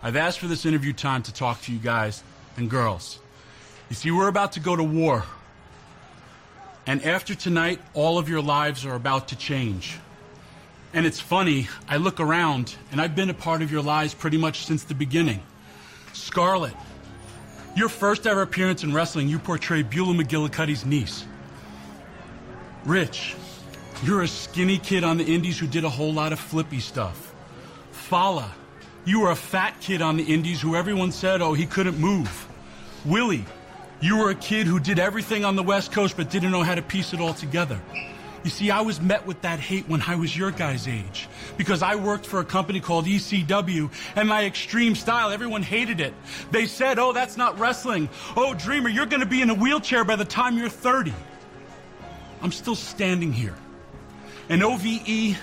I've asked for this interview time to talk to you guys and girls. You see, we're about to go to war. And after tonight, all of your lives are about to change. And it's funny, I look around, and I've been a part of your lives pretty much since the beginning. Scarlett, your first ever appearance in wrestling, you portrayed Beulah McGillicuddy's niece. Rich, you're a skinny kid on the indies who did a whole lot of flippy stuff. Fallah, you were a fat kid on the indies who everyone said, oh, he couldn't move. Wllie, you were a kid who did everything on the West Coast but didn't know how to piece it all together. You see, I was met with that hate when I was your guys' age because I worked for a company called ECW, and my extreme style, everyone hated it. They said, oh, that's not wrestling. Oh, Dreamer, you're going to be in a wheelchair by the time you're 30. I'm still standing here. And OVE,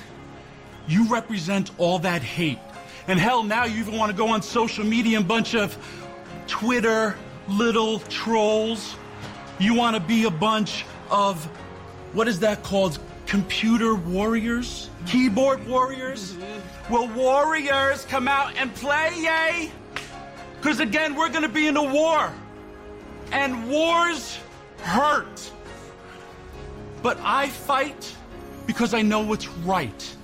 you represent all that hate. And hell, now you even want to go on social media and a bunch of Twitter little trolls. You want to be a bunch of, what is that called? Computer warriors? Keyboard warriors? Will warriors come out and play, yay? Because again, we're going to be in a war. And wars hurt. But I fight because I know what's right.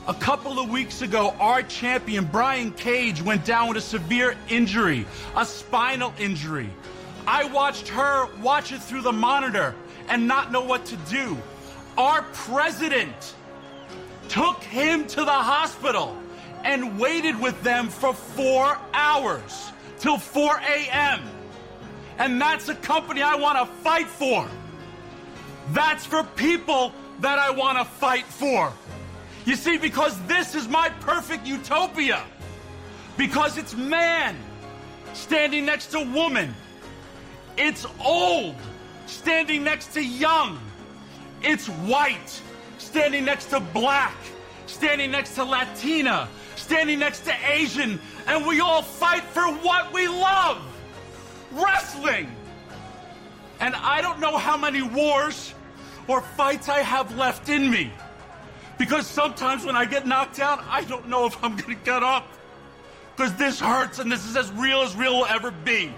A couple of weeks ago, our champion, Brian Cage, went down with a severe injury, a spinal injury. I watched her watch it through the monitor and not know what to do. Our president took him to the hospital and waited with them for 4 hours, till 4 a.m. And that's a company I want to fight for. That's for people that I want to fight for. You see, because this is my perfect utopia. Because it's man standing next to woman. It's old standing next to young. It's white standing next to black. Standing next to Latina. Standing next to Asian. And we all fight for what we love. Wrestling. And I don't know how many wars or fights I have left in me. Because sometimes when I get knocked down, I don't know if I'm going to get up. Because this hurts and this is as real will ever be.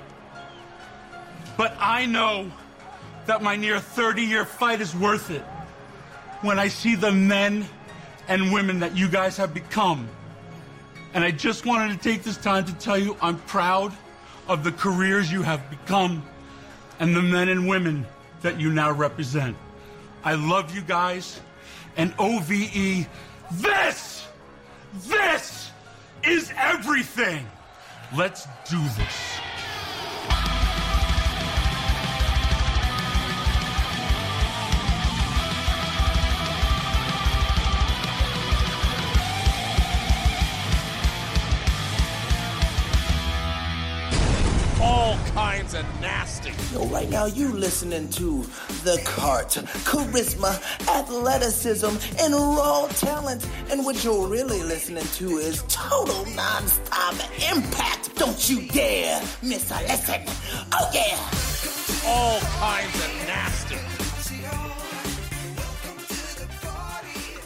But I know that my near 30-year fight is worth it when I see the men and women that you guys have become. And I just wanted to take this time to tell you I'm proud of the careers you have become and the men and women that you now represent. I love you guys. And OVE, this is everything. Let's do this. All kinds of nasty. Yo, right now you listening to the cart, charisma, athleticism, and raw talent. And what you're really listening to is total non-stop impact. Don't you dare miss a listen. Oh yeah. All kinds of nasty.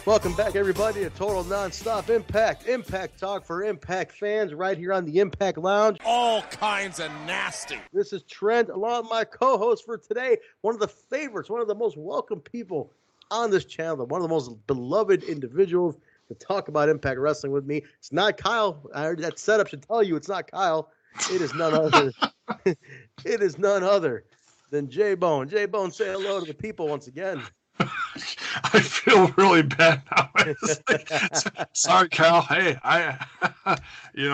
Welcome back, everybody, to Total Nonstop Impact. Impact Talk for Impact fans right here on the Impact Lounge. All kinds of nasty. This is Trent, along with my co-host for today, one of the favorites, one of the most welcome people on this channel, one of the most beloved individuals to talk about Impact Wrestling with me. It's not Kyle. I heard that setup should tell you it's not Kyle. It is none other. It is none other than Jaybone. Jaybone, say hello to the people once again. I feel really bad now. Sorry, Cal. Hey, we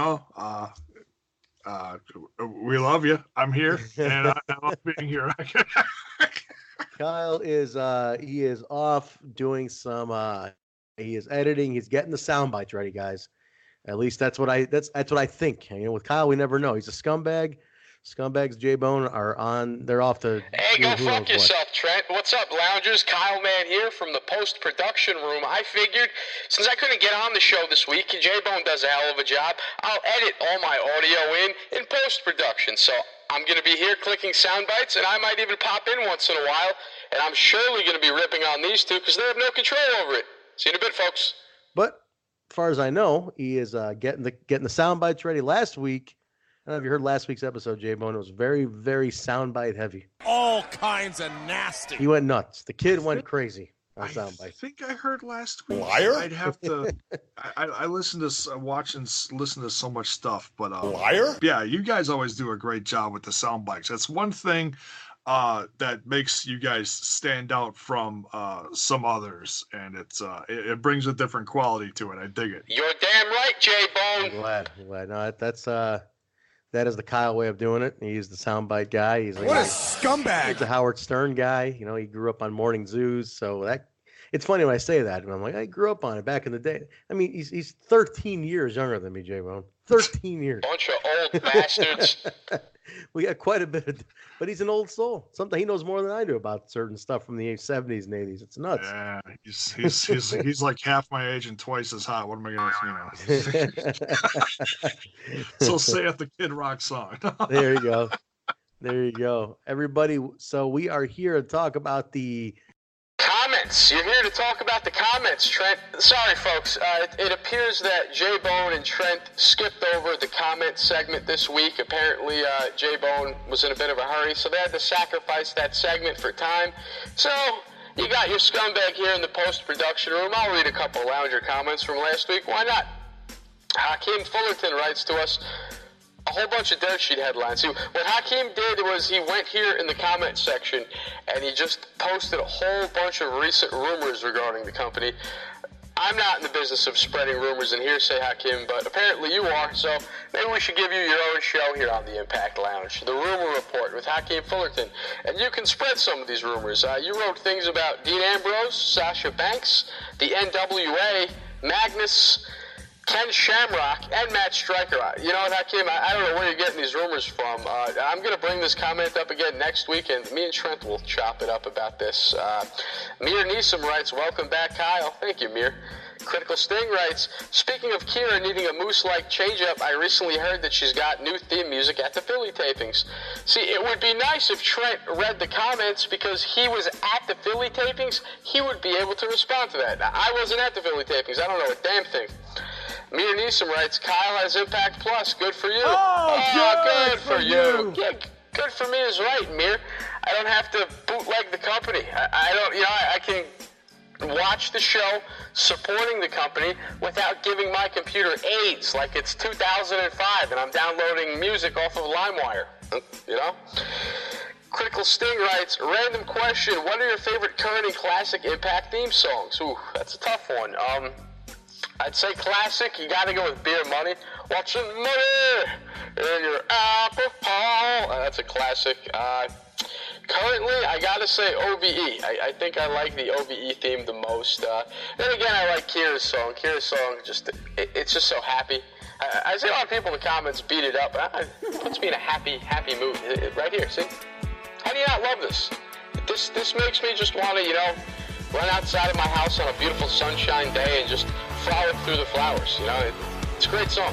love you. I'm here, and I love being here. Kyle is he is off doing some. He is editing. He's getting the sound bites ready, guys. At least that's what I think. You know, with Kyle, we never know. He's a scumbag. Scumbags Jaybone are on. They're off to. Hey, go fuck yourself, Trent. What's up, loungers? Kyle Man here from the post-production room. I figured since I couldn't get on the show this week, Jaybone does a hell of a job. I'll edit all my audio in post-production. So I'm going to be here clicking sound bites, and I might even pop in once in a while. And I'm surely going to be ripping on these two because they have no control over it. See you in a bit, folks. But far as I know, he is getting the sound bites ready. Last week, I don't know if you heard last week's episode, Jaybone. It was very, very soundbite heavy. All kinds of nasty. He went nuts. The kid went crazy on soundbite. I think I heard last week. Liar. I'd have to. I listen to listen to so much stuff, but Liar. Yeah, you guys always do a great job with the sound bites. That's one thing that makes you guys stand out from some others, and it brings a different quality to it. I dig it. You're damn right, Jaybone. I'm glad. No, that is the Kyle way of doing it. He's the soundbite guy. He's What a scumbag. He's a Howard Stern guy. You know, he grew up on Morning Zoos, so it's funny when I say that, and I'm like, I grew up on it back in the day. I mean, he's 13 years younger than me, J-Bone. 13 years. Bunch of old bastards. We got quite a bit but he's an old soul. Something he knows more than I do about certain stuff from the 70s and 80s. It's nuts. Yeah, he's like half my age and twice as hot. What am I gonna, So saith the Kid Rock song. There you go. Everybody, so we are here to talk about the Comments. You're here to talk about the comments, Trent. Sorry, folks. It appears that Jaybone and Trent skipped over the comment segment this week. Apparently, Jaybone was in a bit of a hurry, so they had to sacrifice that segment for time. So, you got your scumbag here in the post-production room. I'll read a couple Lounger comments from last week. Why not? Hakeem Fullerton writes to us a whole bunch of dirt sheet headlines. What Hakeem did was he went here in the comment section and he just posted a whole bunch of recent rumors regarding the company. I'm not in the business of spreading rumors and hearsay, Hakeem, but apparently you are, so maybe we should give you your own show here on the Impact Lounge, the Rumor Report with Hakeem Fullerton, and you can spread some of these rumors. You wrote things about Dean Ambrose, Sasha Banks, the NWA, Magnus, Ken Shamrock, and Matt Stryker. You know what, Hakeem? I don't know where you're getting these rumors from. I'm going to bring this comment up again next week, and me and Trent will chop it up about this. Mir Neeson writes, welcome back, Kyle. Thank you, Mir. Critical Sting writes, speaking of Kira needing a moose-like change-up, I recently heard that she's got new theme music at the Philly tapings. See, it would be nice if Trent read the comments because he was at the Philly tapings. He would be able to respond to that. Now, I wasn't at the Philly tapings. I don't know a damn thing. Mir Neeson writes, Kyle has Impact Plus. Good for you. Oh, good for you. Yeah, good for me is right, Mir. I don't have to bootleg the company. I can watch the show supporting the company without giving my computer AIDS like it's 2005 and I'm downloading music off of LimeWire. You know? Critical Sting writes, random question, what are your favorite current and classic Impact theme songs? Ooh, that's a tough one. I'd say classic, you gotta go with Beer Money. Watching money in your alcohol. That's a classic. Currently, I gotta say OVE. I think I like the OVE theme the most. Then again, I like Kira's song. Kira's song, it's just so happy. I see a lot of people in the comments beat it up. It puts me in a happy mood. Right here, see? How do you not love this? This makes me just want to, run outside of my house on a beautiful sunshine day and just frolic through the flowers. It's a great song.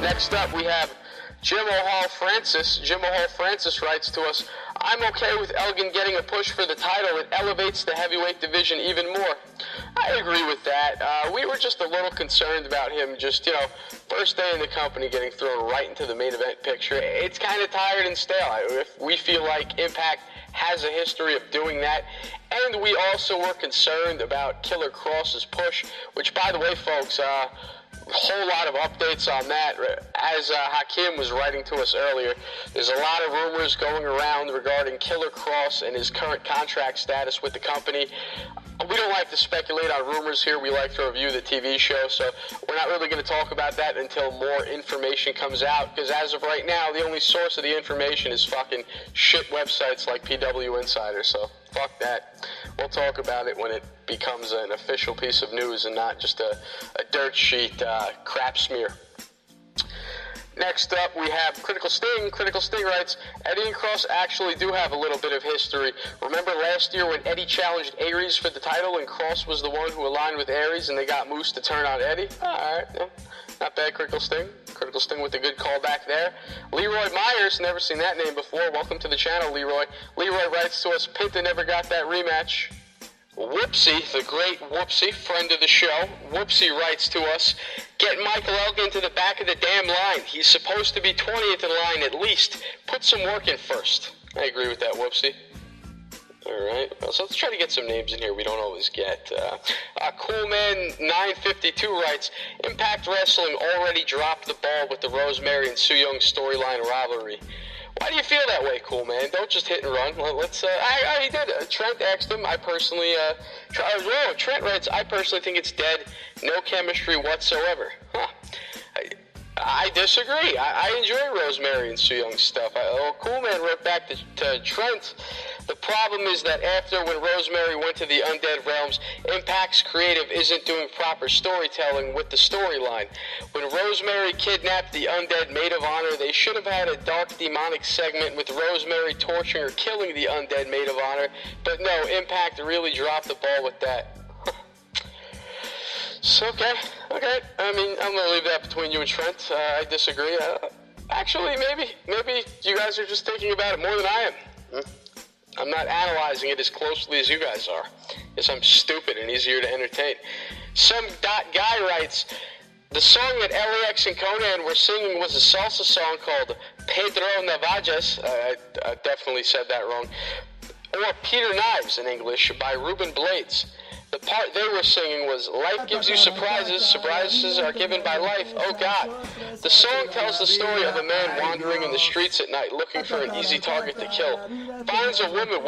Next up, we have Jim O'Hall Francis. Jim O'Hall Francis writes to us, I'm okay with Elgin getting a push for the title. It elevates the heavyweight division even more. I agree with that. We were just a little concerned about him just, first day in the company getting thrown right into the main event picture. It's kind of tired and stale. If we feel like Impact has a history of doing that. And we also were concerned about Killer Kross's push, which, by the way, folks, a whole lot of updates on that. As Hakeem was writing to us earlier, there's a lot of rumors going around regarding Killer Kross and his current contract status with the company. We don't like to speculate on rumors here. We like to review the TV show, so we're not really going to talk about that until more information comes out, because as of right now, the only source of the information is fucking shit websites like PW Insider, so fuck that. We'll talk about it when it becomes an official piece of news and not just a dirt sheet crap smear. Next up, we have Critical Sting. Critical Sting writes, Eddie and Kross actually do have a little bit of history. Remember last year when Eddie challenged Aries for the title and Kross was the one who aligned with Aries and they got Moose to turn on Eddie? Alright, yeah. Not bad, Critical Sting. Critical Sting with a good callback there. Leroy Myers, never seen that name before. Welcome to the channel, Leroy. Leroy writes to us, Pinta never got that rematch. Whoopsie, the great Whoopsie, friend of the show, Whoopsie writes to us, get Michael Elgin to the back of the damn line. He's supposed to be 20th in line at least. Put some work in first. I agree with that, Whoopsie. All right, well, so let's try to get some names in here we don't always get. Coolman952 writes, Impact Wrestling already dropped the ball with the Rosemary and Su Yung storyline rivalry. Why do you feel that way, cool man? Don't just hit and run. Let's. I did. Trent asked him. I personally. Trent writes. I personally think it's dead. No chemistry whatsoever. Huh. I disagree. I enjoy Rosemary and Su Young's stuff. Cool man wrote back to Trent. The problem is that after when Rosemary went to the Undead Realms, Impact's creative isn't doing proper storytelling with the storyline. When Rosemary kidnapped the Undead Maid of Honor, they should have had a dark demonic segment with Rosemary torturing or killing the Undead Maid of Honor. But no, Impact really dropped the ball with that. So, okay. I mean, I'm going to leave that between you and Trent. I disagree. Actually, maybe you guys are just thinking about it more than I am. I'm not analyzing it as closely as you guys are. Guess I'm stupid and easier to entertain. Some guy writes, the song that LAX and Conan were singing was a salsa song called Pedro Navajas. I definitely said that wrong. Or Peter Knives in English by Ruben Blades. The part they were singing was, life gives you surprises, surprises are given by life, oh God. The song tells the story of a man wandering in the streets at night looking for an easy target to kill. Finds a woman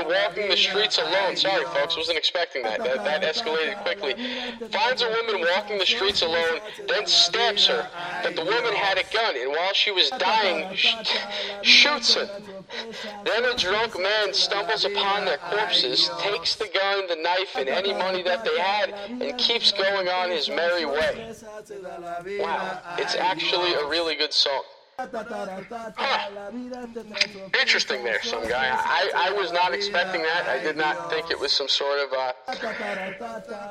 walking the streets alone. Sorry folks, wasn't expecting that. That escalated quickly. Finds a woman walking the streets alone, then stabs her. But the woman had a gun, and while she was dying, shoots him. Then a drunk man stumbles upon their corpses, takes the gun, the knife, and any money that they had, and keeps going on his merry way. Wow, it's actually a really good song. Huh. Interesting there, some guy. I was not expecting that. I did not think it was some sort of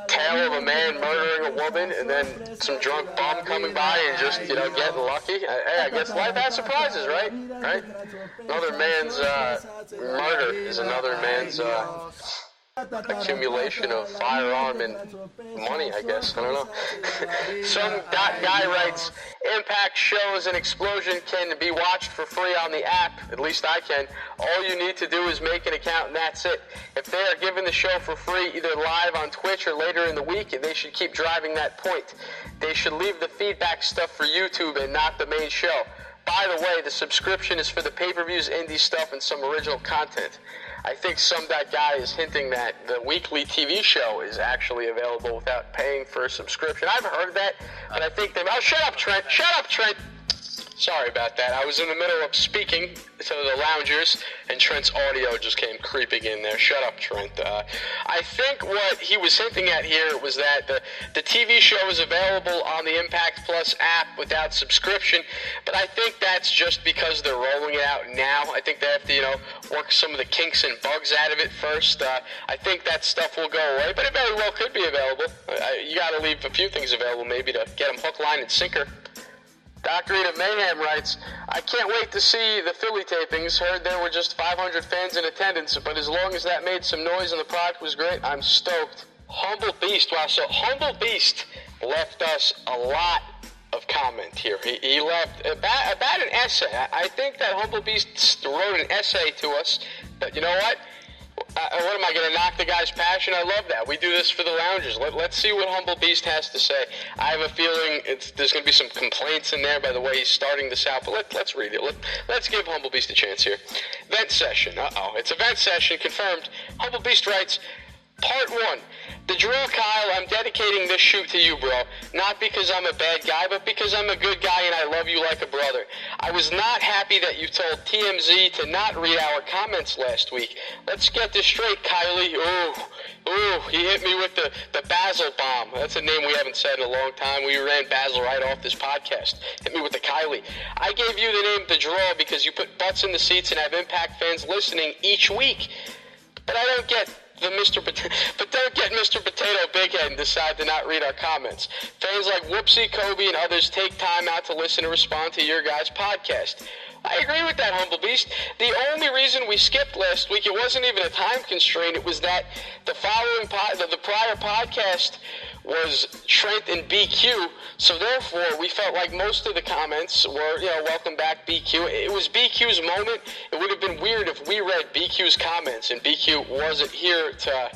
tale of a man murdering a woman and then some drunk bum coming by and just, getting lucky. Hey, I guess life has surprises, right? Right? Another man's murder is another man's accumulation of firearm and money, I guess. I don't know. Some guy writes, Impact shows an explosion can be watched for free on the app. At least I can. All you need to do is make an account and that's it. If they are giving the show for free, either live on Twitch or later in the week, they should keep driving that point. They should leave the feedback stuff for YouTube and not the main show. By the way, the subscription is for the pay-per-views, indie stuff, and some original content. I think that guy is hinting that the weekly TV show is actually available without paying for a subscription. I've heard that, but I think oh, shut up, Trent! Shut up, Trent! Sorry about that. I was in the middle of speaking to the loungers, and Trent's audio just came creeping in there. Shut up, Trent. I think what he was hinting at here was that the TV show is available on the Impact Plus app without subscription, but I think that's just because they're rolling it out now. I think they have to, work some of the kinks and bugs out of it first. I think that stuff will go away, but it very well could be available. You got to leave a few things available maybe to get them hook, line, and sinker. Dr. Eda Mayhem writes, I can't wait to see the Philly tapings. Heard there were just 500 fans in attendance, but as long as that made some noise and the product was great, I'm stoked. Humble Beast, wow, so Humble Beast left us a lot of comment here. He left about an essay. I think that Humble Beast wrote an essay to us, but you know what? What am I going to knock the guy's passion? I love that. We do this for the loungers. Let's see what Humble Beast has to say. I have a feeling there's going to be some complaints in there by the way he's starting this out, but let's read it. Let's give Humble Beast a chance here. Vent session. It's a vent session, confirmed. Humble Beast writes, Part 1. The drill, Kyle, I'm dedicating this shoot to you, bro. Not because I'm a bad guy, but because I'm a good guy and I love you like a brother. I was not happy that you told TMZ to not read our comments last week. Let's get this straight, Kylie. Ooh, he hit me with the Basil bomb. That's a name we haven't said in a long time. We ran Basil right off this podcast. Hit me with the Kylie. I gave you the name The Draw because you put butts in the seats and have Impact fans listening each week. But I don't get don't get Mr. Potato Bighead and decide to not read our comments. Fans like Whoopsie, Kobe, and others take time out to listen and respond to your guys' podcast. I agree with that, Humble Beast. The only reason we skipped last week, it wasn't even a time constraint. It was that the prior podcast was Trent and BQ, so therefore we felt like most of the comments were, welcome back BQ. It was BQ's moment. It would have been weird if we read BQ's comments and BQ wasn't here to,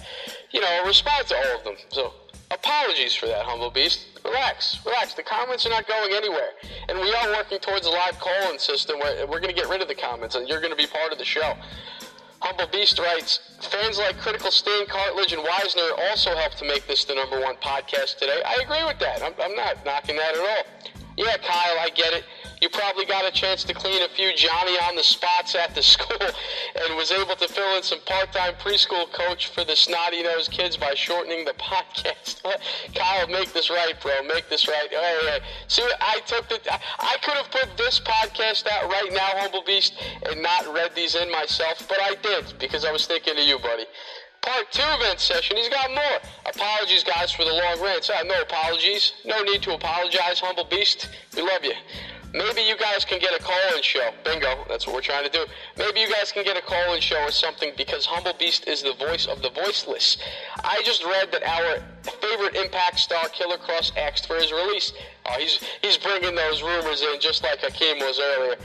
respond to all of them. So apologies for that, Humble Beast. Relax. The comments are not going anywhere. And we are working towards a live call-in system where we're going to get rid of the comments and you're going to be part of the show. Humble Beast writes, fans like Critical Stain, Cartilage, and Wisner also helped to make this the #1 podcast today. I agree with that. I'm not knocking that at all. Yeah, Kyle, I get it. You probably got a chance to clean a few Johnny-on-the spots at the school and was able to fill in some part-time preschool coach for the snotty-nosed kids by shortening the podcast. Kyle, make this right, bro. Make this right. Hey. See, I could have put this podcast out right now, Humble Beast, and not read these in myself, but I did because I was thinking of you, buddy. Part 2 event session, he's got more. Apologies, guys, for the long rants. No apologies. No need to apologize, Humble Beast. We love you. Maybe you guys can get a call-in show. Bingo, that's what we're trying to do. Maybe you guys can get a call-in show or something because Humble Beast is the voice of the voiceless. I just read that our favorite Impact star, Killer Cross, asked for his release. Oh, he's bringing those rumors in just like Hakeem was earlier.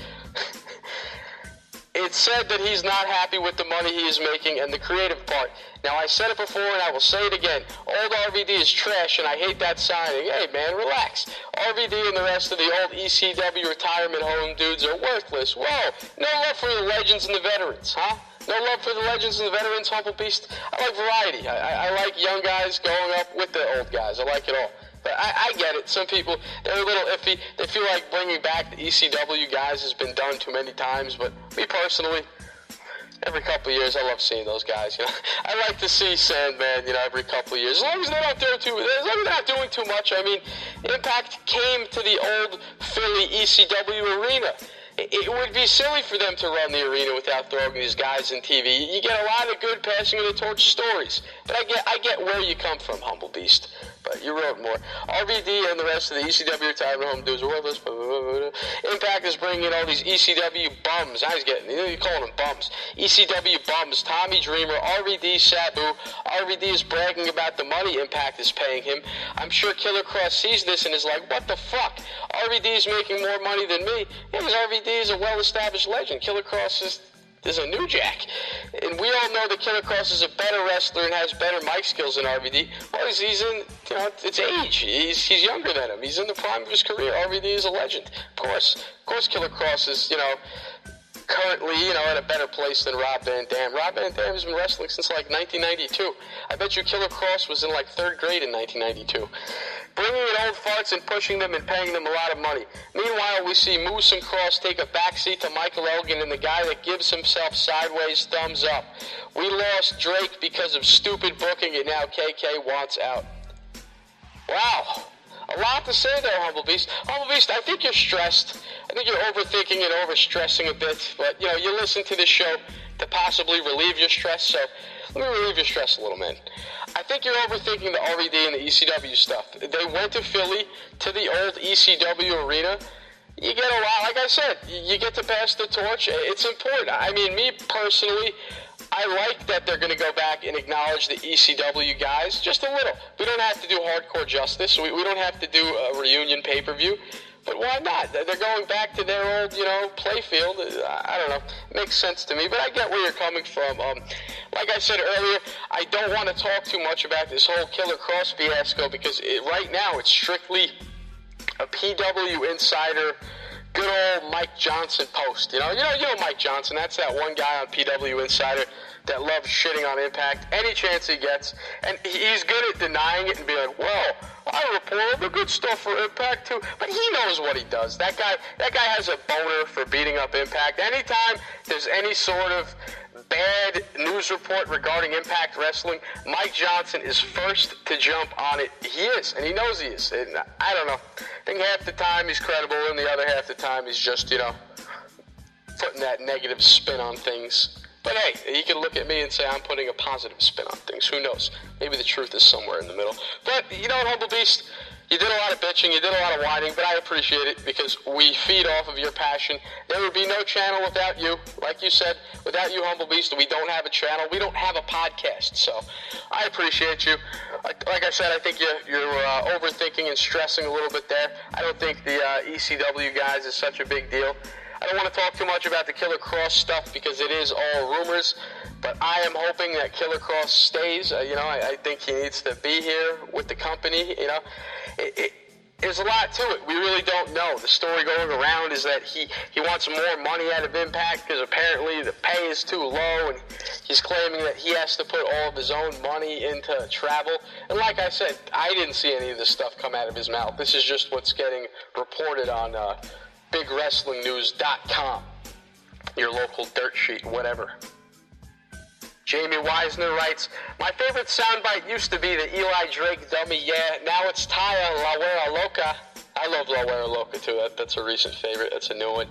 It's said that he's not happy with the money he is making and the creative part. Now, I said it before and I will say it again. Old RVD is trash and I hate that signing. Hey, man, relax. RVD and the rest of the old ECW retirement home dudes are worthless. Whoa, no love for the legends and the veterans, huh? No love for the legends and the veterans, Humble Beast? I like variety. I like young guys going up with the old guys. I like it all. But I get it. Some people, they're a little iffy. They feel like bringing back the ECW guys has been done too many times. But me personally, every couple of years, I love seeing those guys. I like to see Sandman, every couple of years. As long as they're not doing too much. I mean, Impact came to the old Philly ECW arena. It would be silly for them to run the arena without throwing these guys in TV. You get a lot of good passing of the torch stories. But I get where you come from, Humble Beast. But you wrote more. RVD and the rest of the ECW retirement home dudes are worthless. Impact is bringing in all these ECW bums. You're calling them bums. ECW bums. Tommy Dreamer, RVD, Sabu. RVD is bragging about the money Impact is paying him. I'm sure Killer Cross sees this and is like, what the fuck? RVD is making more money than me. Yeah, because RVD is a well-established legend. Killer Cross is a new jack. And we all know that Killer Cross is a better wrestler and has better mic skills than RVD. Well, he's in, it's age. He's younger than him. He's in the prime of his career. RVD is a legend. Of course Killer Cross is, currently, at a better place than Rob Van Dam. Rob Van Dam has been wrestling since, 1992. I bet you Killer Cross was in, 3rd grade in 1992. Bringing in old farts and pushing them and paying them a lot of money. Meanwhile, we see Moose and Cross take a backseat to Michael Elgin and the guy that gives himself sideways thumbs up. We lost Drake because of stupid booking and now KK wants out. Wow. A lot to say there, Humble Beast. Humble Beast, I think you're stressed. I think you're overthinking and overstressing a bit. But, you listen to this show to possibly relieve your stress. So let me relieve your stress a little, man. I think you're overthinking the RVD and the ECW stuff. They went to Philly, to the old ECW arena. You get a lot, like I said, you get to pass the torch. It's important. I mean, me personally, I like that they're going to go back and acknowledge the ECW guys just a little. We don't have to do hardcore justice. We don't have to do a reunion pay-per-view. But why not? They're going back to their old, playfield. I don't know. It makes sense to me, but I get where you're coming from. Like I said earlier, I don't want to talk too much about this whole Killer Cross fiasco because right now it's strictly a PW Insider, good old Mike Johnson post. You know Mike Johnson. That's that one guy on PW Insider that loves shitting on Impact any chance he gets, and he's good at denying it and being like, well, I reported the good stuff for Impact too, but he knows what he does. That guy has a boner for beating up Impact. Anytime there's any sort of bad news report regarding Impact Wrestling, Mike Johnson is first to jump on it. He is, and he knows he is. And I don't know. I think half the time he's credible, and the other half the time he's just, putting that negative spin on things. But hey, he can look at me and say I'm putting a positive spin on things. Who knows? Maybe the truth is somewhere in the middle. But, Humble Beast, You did a lot of bitching, you did a lot of whining, but I appreciate it because we feed off of your passion. There would be no channel without you. Like you said, without you, Humble Beast, we don't have a channel. We don't have a podcast. So I appreciate you. Like I said, I think you're overthinking and stressing a little bit there. I don't think the ECW guys is such a big deal. I don't want to talk too much about the Killer Cross stuff because it is all rumors, but I am hoping that Killer Cross stays. I think he needs to be here with the company. There's a lot to it. We really don't know. The story going around is that he wants more money out of Impact because apparently the pay is too low, and he's claiming that he has to put all of his own money into travel. And like I said, I didn't see any of this stuff come out of his mouth. This is just what's getting reported on BigWrestlingNews.com, your local dirt sheet, whatever. Jamie Wisner writes, my favorite soundbite used to be the Eli Drake dummy, yeah. Now it's Taya La Wera Loca. I love La Wera Loca too. That's a recent favorite. That's a new one.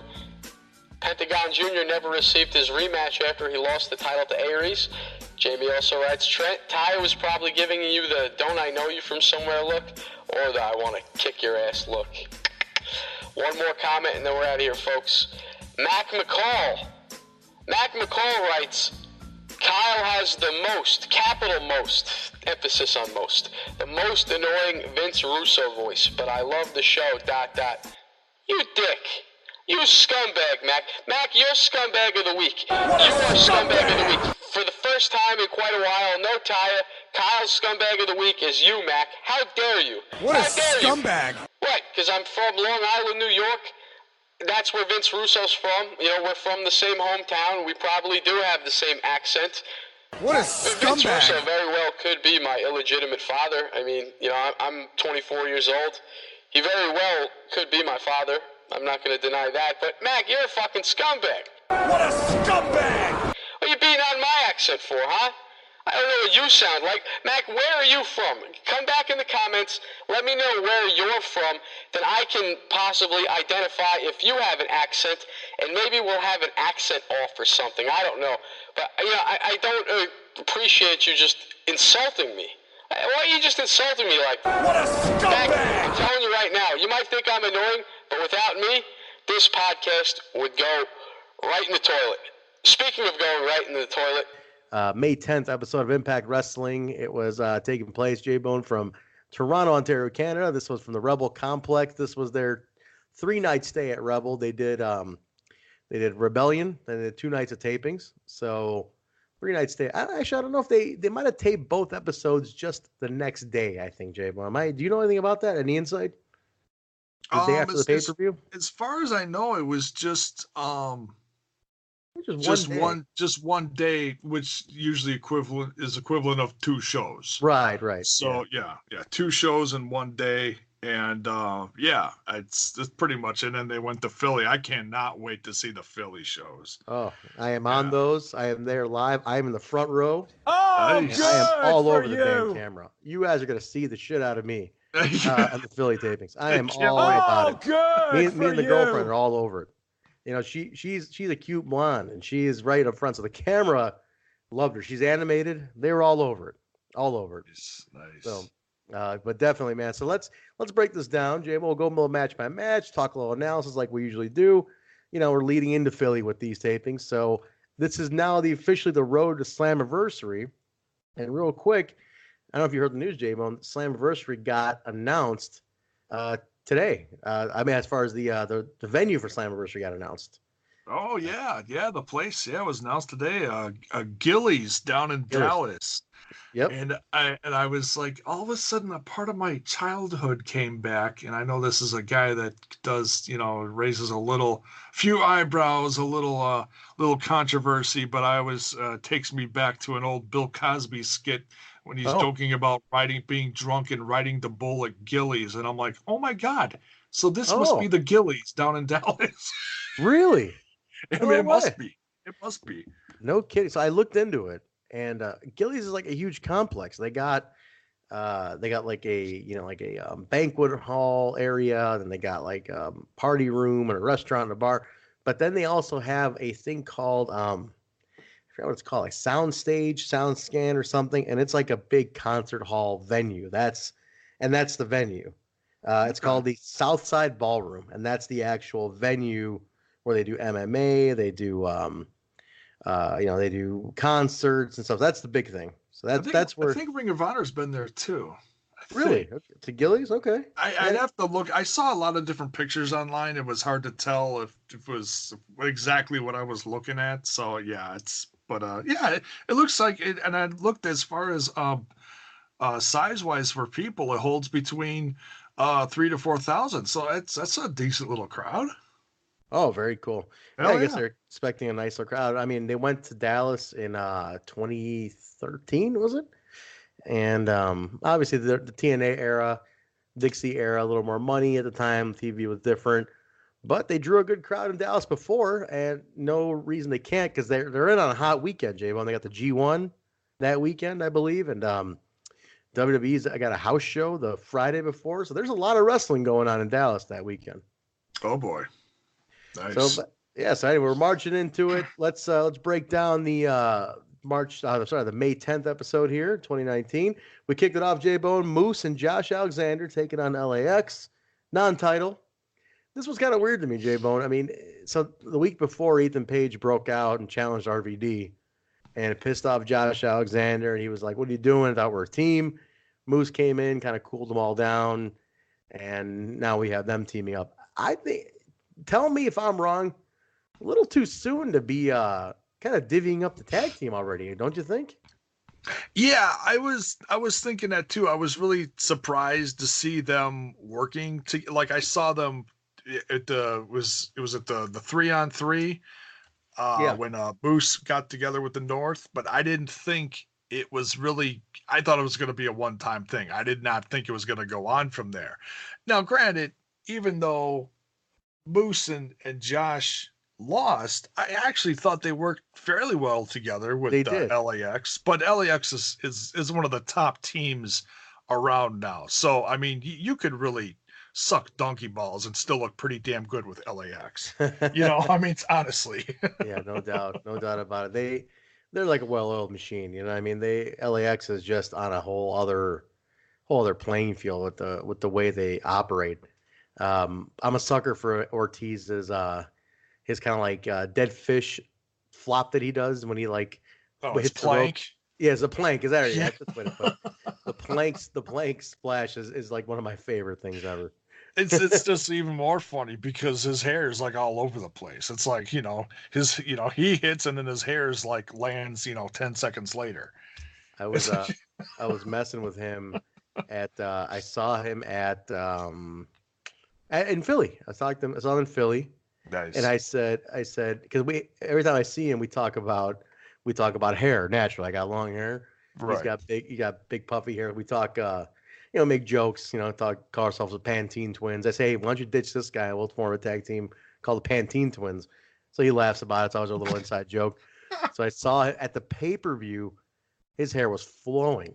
Pentagon Jr. never received his rematch after he lost the title to Aries. Jamie also writes, Trent, Taya was probably giving you the don't I know you from somewhere look or the I want to kick your ass look. One more comment and then we're out of here, folks. Mac McCall writes, Kyle has the most, capital most, emphasis on most, the most annoying Vince Russo voice, but I love the show, ... You dick. You scumbag, Mac. Mac, you're scumbag of the week. You are scumbag of the week. For the first time in quite a while, no Taya, Kyle's scumbag of the week is you, Mac. How dare you? What a scumbag. What? Because I'm from Long Island, New York? That's where Vince Russo's from. We're from the same hometown. We probably do have the same accent. What a Vince scumbag. Russo very well could be my illegitimate father. I mean, I'm 24 years old. He very well could be my father. I'm not going to deny that. But, Mac, you're a fucking scumbag. What a scumbag. What are you beating on my accent for, huh? I don't know what you sound like. Mac, where are you from? Come back in the comments. Let me know where you're from. Then I can possibly identify if you have an accent, and maybe we'll have an accent off or something. I don't know. But, I don't appreciate you just insulting me. Why are you just insulting me like that? What a scumbag! Mac, I'm telling you right now, you might think I'm annoying, but without me, this podcast would go right in the toilet. Speaking of going right in the toilet, May 10th episode of Impact Wrestling. It was taking place, Jaybone, from Toronto, Ontario, Canada. This was from the Rebel Complex. This was their 3-night stay at Rebel. They did Rebellion. They did 2 nights of tapings. So 3-night stay. I don't know if they might have taped both episodes just the next day, I think, Jaybone. Do you know anything about that? Any insight? The day after the pay-per-view? As far as I know, it was just one day, which usually equivalent of 2 shows. Right. So yeah, 2 shows in one day, and it's pretty much it. And then they went to Philly. I cannot wait to see the Philly shows. Oh, I am on those. I am there live. I am in the front row. Oh, Nice. good I am all for over the damn camera. You guys are gonna see the shit out of me on the Philly tapings. I am can't all wait. about it. Good. Me and the girlfriend are all over it. She's a cute blonde, and she is right up front. So the camera loved her. She's animated. They were all over it. Nice. So, but definitely, man. So let's break this down, Jay. We'll go match by match, talk a little analysis like we usually do. We're leading into Philly with these tapings. So this is now officially the road to Slammiversary. And real quick, I don't know if you heard the news, Jaybone. Slammiversary got announced today. As far as the venue for Slammiversary got announced. Oh yeah, the place was announced today. Gillies down in Dallas. Yep. And I was like, all of a sudden, a part of my childhood came back. And I know this is a guy that does, raises few eyebrows, a little controversy, but I always takes me back to an old Bill Cosby skit when he's joking about being drunk and riding the bull at Gillies. And I'm like, oh my God. So this must be the Gillies down in Dallas. Really? I mean, it must be. It must be. No kidding. So I looked into it, and Gillies is like a huge complex. They got like a banquet hall area, then they got like a party room and a restaurant and a bar. But then they also have a thing called I forgot what it's called, like sound stage, sound scan or something, and it's like a big concert hall venue. That's the venue. It's called the Southside Ballroom, and that's the actual venue where they do MMA. They do, they do concerts and stuff. That's the big thing. So that's where I think Ring of Honor's been there too. Really? Okay. To Gillies? Okay. I'd have to look. I saw a lot of different pictures online. It was hard to tell if it was exactly what I was looking at. So yeah, it looks like it. And I looked as far as size wise for people, it holds between 3,000 to 4,000. So that's a decent little crowd. Oh, very cool. Yeah, I guess they're expecting a nice little crowd. I mean, they went to Dallas in 2013, was it? And obviously the TNA era, Dixie era, a little more money at the time. TV was different, but they drew a good crowd in Dallas before, and no reason they can't because they're in on a hot weekend, Jaybone. They got the G1 that weekend, I believe, and WWE's got a house show the Friday before, so there's a lot of wrestling going on in Dallas that weekend. Oh boy, nice. So anyway, we're marching into it. Let's break down the the May 10th episode here, 2019. We kicked it off, Jaybone, Moose and Josh Alexander taking on LAX, non-title. This was kind of weird to me, Jaybone. I mean, so the week before, Ethan Page broke out and challenged RVD, and it pissed off Josh Alexander, and he was like, "What are you doing? I thought we're a team." Moose came in, kind of cooled them all down, and now we have them teaming up. I think, tell me if I'm wrong, a little too soon to be kind of divvying up the tag team already, don't you think? Yeah, I was thinking that too. I was really surprised to see them working to, like, I saw them at the 3-on-3 when Moose got together with the North, but I didn't think it was really, I thought it was going to be a one-time thing. I did not think it was going to go on from there. Now, granted, even though Moose and Josh lost, I actually thought they worked fairly well together with LAX, but LAX is one of the top teams around now. So, I mean, you could really suck donkey balls and still look pretty damn good with LAX. I mean, honestly. Yeah, no doubt about it. They're like a well-oiled machine, I mean, LAX is just on a whole other playing field with the way they operate. I'm a sucker for Ortiz's his kind of like dead fish flop that he does when he hits plank. Yeah, it's a plank. Is that right? Yeah. That's the way to put it. The plank splash is like one of my favorite things ever. It's just even more funny because his hair is like all over the place. It's like, he hits and then his hair is like lands, 10 seconds later. I was messing with him I saw him in Philly. I saw him in Philly. Nice. And I said, because every time I see him, we talk about hair. Naturally, I got long hair. Right. He got big puffy hair. We talk, make jokes. Call ourselves the Pantene Twins. I say, hey, why don't you ditch this guy? We'll form a tag team called the Pantene Twins. So he laughs about it. It's always a little inside joke. So I saw it at the pay-per-view. His hair was flowing,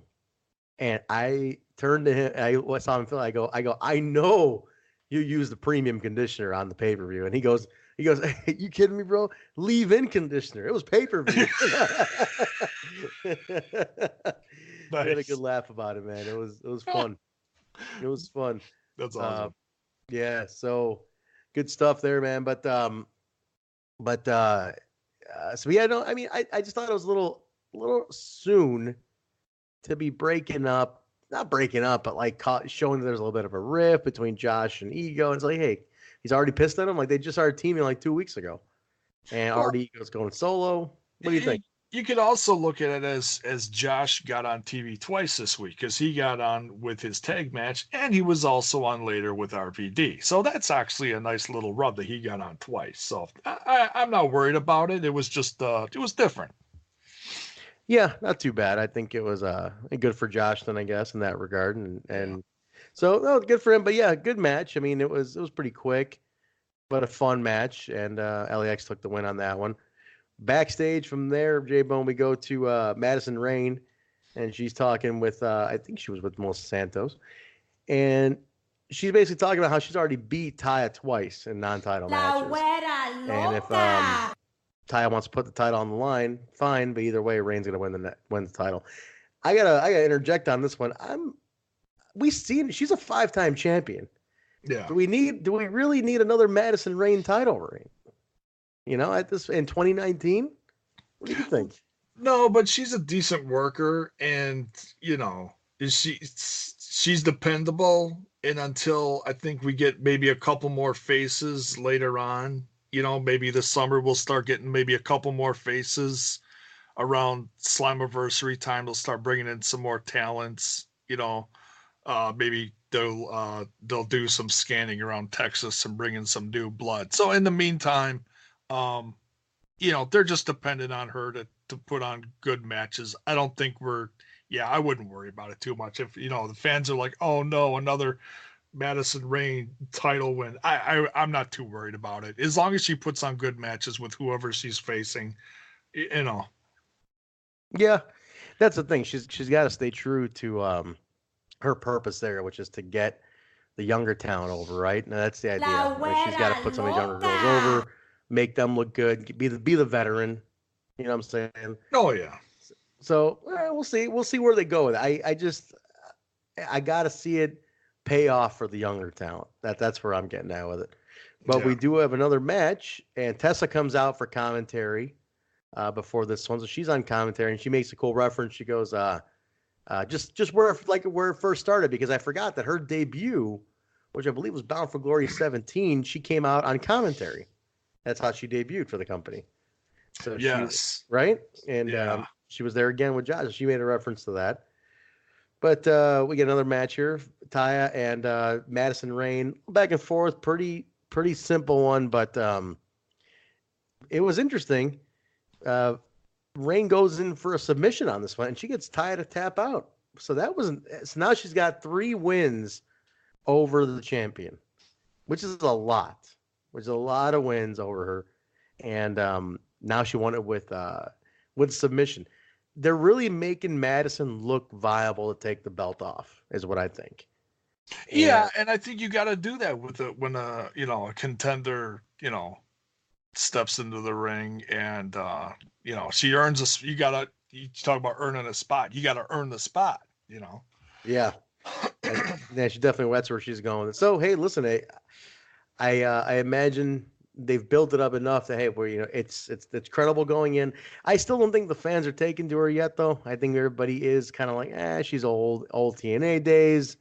and I turned to him. I saw him. I go. I know you use the premium conditioner on the pay-per-view. And he goes, hey, you kidding me, bro? Leave-in conditioner. It was pay-per-view. Nice. We had a good laugh about it, man. It was fun. It was fun. That's awesome. Yeah, so good stuff there, man. I just thought it was a little soon to be breaking up. Not breaking up, but like showing that there's a little bit of a rift between Josh and Ego. And it's like, hey, he's already pissed at him. Like, they just started teaming like 2 weeks ago. And already Ego's going solo. What do you think? You could also look at it as Josh got on TV twice this week, because he got on with his tag match and he was also on later with RVD. So that's actually a nice little rub that he got on twice. So I'm not worried about it. It was just, it was different. Yeah, not too bad. I think it was good for Josh then, I guess, in that regard. And so, no, good for him. But yeah, good match. I mean, it was pretty quick, but a fun match. And LAX took the win on that one. Backstage from there, Jaybone, we go to Madison Rayne, and she's talking with, I think she was with Melissa Santos. And she's basically talking about how she's already beat Taya twice in non-title matches. And if Taya wants to put the title on the line, fine, but either way, Rayne's going to win the title. I gotta interject on this one. She's a 5-time champion. Yeah. Do we really need another Madison Rayne title reign? At this in 2019? What do you think? No, but she's a decent worker, and she's dependable. And until I think we get maybe a couple more faces later on, maybe this summer we'll start getting maybe a couple more faces around Slammiversary time. They'll start bringing in some more talents. Maybe they'll do some scanning around Texas and bring in some new blood. So in the meantime, they're just dependent on her to put on good matches. I don't think I wouldn't worry about it too much. If, the fans are like, oh no, another Madison Rayne title win. I'm not too worried about it. As long as she puts on good matches with whoever she's facing, Yeah, that's the thing. She's got to stay true to her purpose there, which is to get the younger talent over, right? Now that's the idea. She's got to put some of these younger girls over, make them look good, be the veteran. You know what I'm saying? Oh yeah. So we'll see. We'll see where they go with it. I got to see it pay off for the younger talent. That's where I'm getting at with it. But we do have another match, and Tessa comes out for commentary before this one. So she's on commentary, and she makes a cool reference. She goes, just where it first started, because I forgot that her debut, which I believe was Bound for Glory 17, she came out on commentary. That's how she debuted for the company. So yes, right, and she was there again with Josh. She made a reference to that. But we get another match here: Taya and Madison Rayne, back and forth. Pretty simple one, but it was interesting. Rayne goes in for a submission on this one, and she gets Taya to tap out. So now she's got 3 wins over the champion, which is a lot. Which is a lot of wins over her, and now she won it with submission. They're really making Madison look viable to take the belt off, is what I think. And I think you got to do that when a contender steps into the ring, and she earns you talk about earning a spot. You got to earn the spot. Yeah, she definitely. That's where she's going. So hey, listen, I imagine they've built it up enough that it's credible going in. I still don't think the fans are taken to her yet, though. I think everybody is kind of like, she's old TNA days.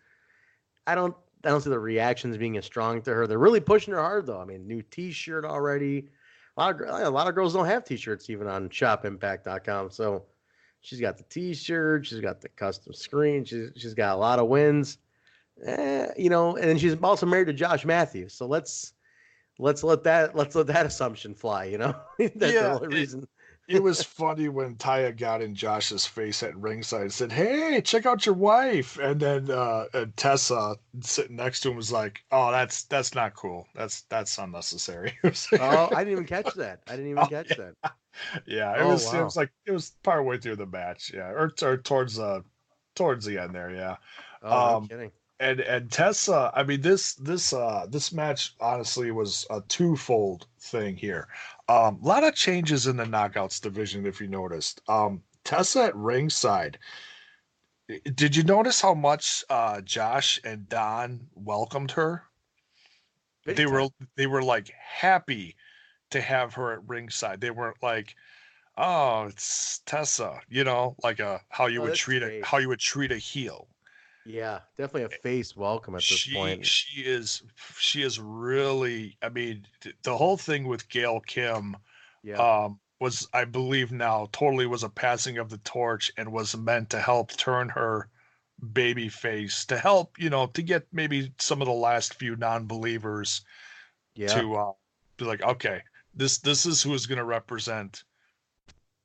I don't see the reactions being as strong to her. They're really pushing her hard, though. I mean, new T-shirt already. A lot of girls don't have T-shirts even on shopimpact.com. So she's got the T-shirt, she's got the custom screen, she's got a lot of wins. And then she's also married to Josh Matthews. So let's let that assumption fly. That's the only reason. It was funny when Taya got in Josh's face at ringside and said, "Hey, check out your wife," and then Tessa sitting next to him was like, "Oh, that's not cool. That's unnecessary." Oh, I didn't even catch that. That. Yeah, it was part way through the match. Yeah, or towards the end there. Yeah. Oh, no kidding. And Tessa, I mean, this match honestly was a twofold thing here. A lot of changes in the Knockouts division, if you noticed. Tessa at ringside. Did you notice how much Josh and Don welcomed her? They were like happy to have her at ringside. They weren't like, "Oh, it's Tessa," like how you would treat a heel. Yeah, definitely a face welcome at this point. She is really. I mean, the whole thing with Gail Kim, was, I believe now, totally was a passing of the torch and was meant to help turn her baby face, to help to get maybe some of the last few non-believers to be like, okay, this is who's going to represent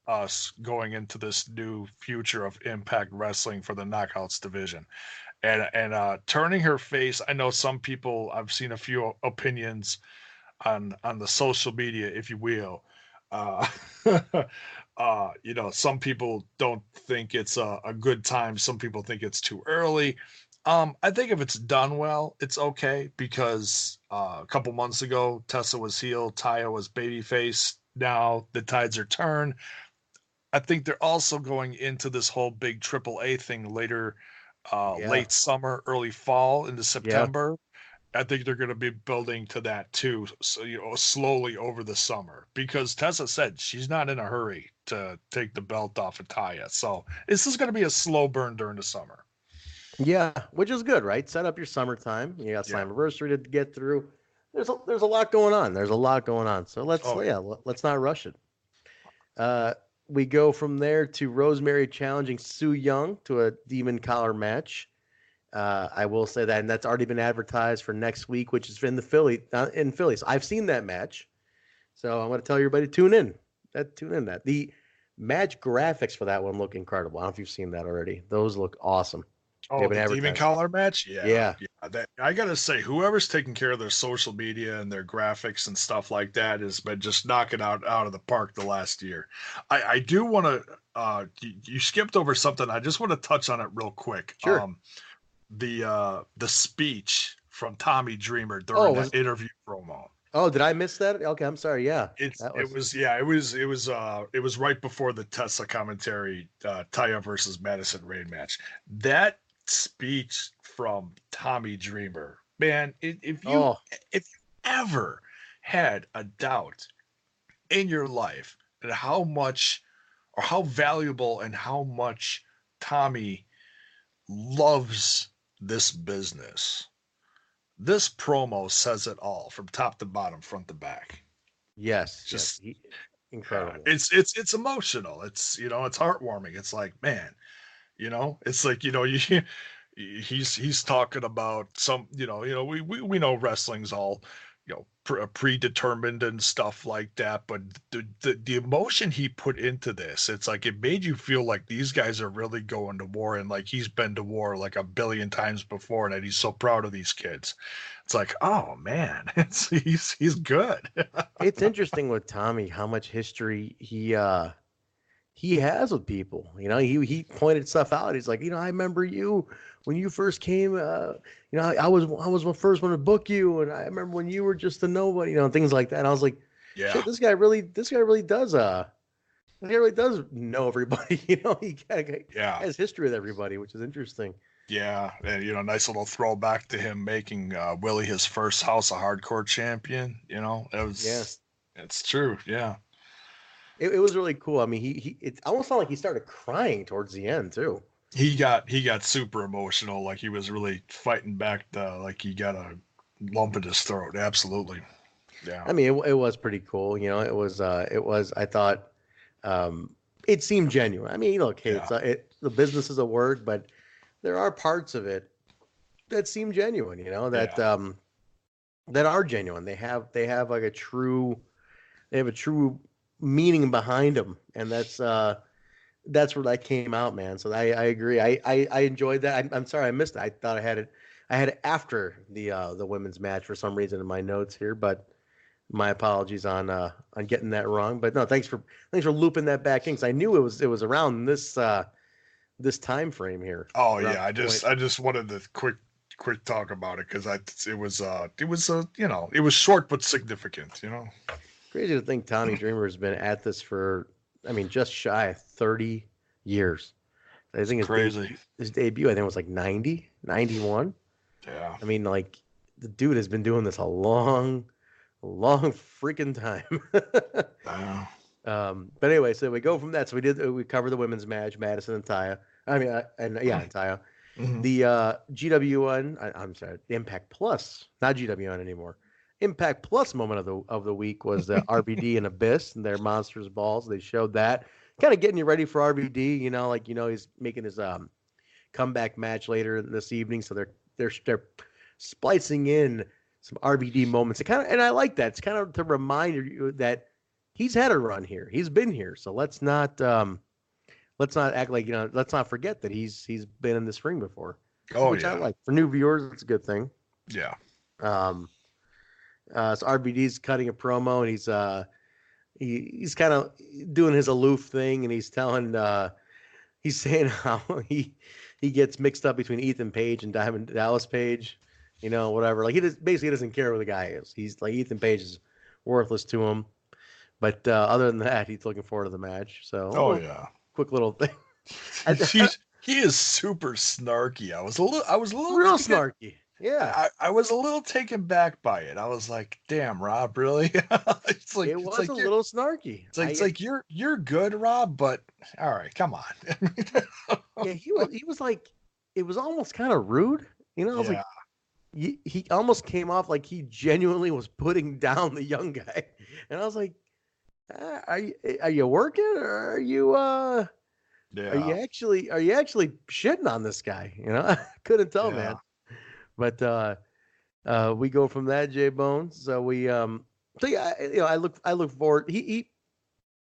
us going into this new future of Impact Wrestling for the Knockouts division. And turning her face, I know some people, I've seen a few opinions on the social media, if you will. Some people don't think it's a good time. Some people think it's too early. I think if it's done well, it's okay, because a couple months ago, Tessa was heel, Taya was babyface. Now the tides are turned. I think they're also going into this whole big AAA thing later, late summer, early fall into September. I think they're going to be building to that too, so, slowly over the summer, because Tessa said she's not in a hurry to take the belt off of Taya. So this is going to be a slow burn during the summer. Yeah, which is good, right? Set up your summertime. You got Slammiversary to get through. There's a lot going on. So let's not rush it. We go from there to Rosemary challenging Su Yung to a Demon Collar match. I will say that, and that's already been advertised for next week, which is in Philly. So I've seen that match, so I'm going to tell everybody tune in. That the match graphics for that one look incredible. I don't know if you've seen that already. Those look awesome. Oh, the Demon Collar match? Yeah. I got to say, whoever's taking care of their social media and their graphics and stuff like that has been just knocking out of the park the last year. I do want to, you skipped over something. I just want to touch on it real quick. Sure. The speech from Tommy Dreamer during that interview promo. Oh, did I miss that? Okay, I'm sorry. Yeah, it was right before the Tessa commentary, Taya versus Madison Rayne match. That speech from Tommy Dreamer, man, if you ever had a doubt in your life at how much or how valuable and how much Tommy loves this business, this promo says it all from top to bottom, front to back. Yes, just incredible. It's emotional. It's it's heartwarming. It's like, man, it's like he's talking about some we know wrestling's all predetermined and stuff like that, but the emotion he put into this, it's like it made you feel like these guys are really going to war, and like he's been to war like a billion times before, and that he's so proud of these kids. It's like, oh man, he's good. It's interesting with Tommy how much history he has with people. He pointed stuff out. He's like, I remember you when you first came. I was the first one to book you, and I remember when you were just a nobody. Things like that. And I was like, yeah, shit, this guy really does know everybody. He has history with everybody, which is interesting. Yeah, and nice little throwback to him making Wllie his first House of Hardcore champion. It's true. Yeah. It was really cool. I mean, it almost felt like he started crying towards the end too. He got super emotional, like he was really fighting back. Like he got a lump in his throat. Absolutely. Yeah. I mean, it was pretty cool. It was. I thought it seemed genuine. I mean, look, hey, the business is a word, but there are parts of it that seem genuine. That are genuine. They have like a true meaning behind them, and that's where that came out, man. So I agree. I enjoyed that. I'm sorry I missed it. I thought I had it after the women's match for some reason in my notes here, but my apologies on getting that wrong. But no, thanks for looping that back in, because I knew it was around this time frame here. Oh yeah, I just wanted to quick talk about it, because it was short but significant. Crazy to think Tommy Dreamer has been at this for, just shy of 30 years. I think his debut, I think, was like 90, 91. Yeah. I mean, like, the dude has been doing this a long freaking time. Wow. But anyway, so we go from that. So we cover the women's match, Madison and Taya. And Taya. Mm-hmm. The GWN, I'm sorry, Impact Plus, not GWN anymore. Impact Plus moment of the week was the RVD and Abyss and their Monsters Balls. They showed that, kind of getting you ready for RVD. He's making his comeback match later this evening, so they're splicing in some RVD moments. And I like that. It's kind of to remind you that he's had a run here. He's been here, so let's not act like let's not forget that he's been in this ring before. Which I like. For new viewers, it's a good thing. Yeah. So RVD's cutting a promo, and he's kind of doing his aloof thing, and he's saying how he gets mixed up between Ethan Page and Diamond Dallas Page, whatever. Like, he basically doesn't care who the guy is. He's like, Ethan Page is worthless to him, but other than that, he's looking forward to the match. So quick little thing. He is super snarky. I was a little real snarky. Yeah. I was a little taken back by it. I was like, "Damn, Rob, really?" It was a little snarky. It's like you're good, Rob, but all right, come on. Yeah, he was like, it was almost kind of rude. I was Yeah. like, he almost came off like he genuinely was putting down the young guy, and I was like, are you working, or Yeah. are you actually shitting on this guy? I couldn't tell, Yeah. man. But we go from that, Jaybone. So yeah, I look forward. He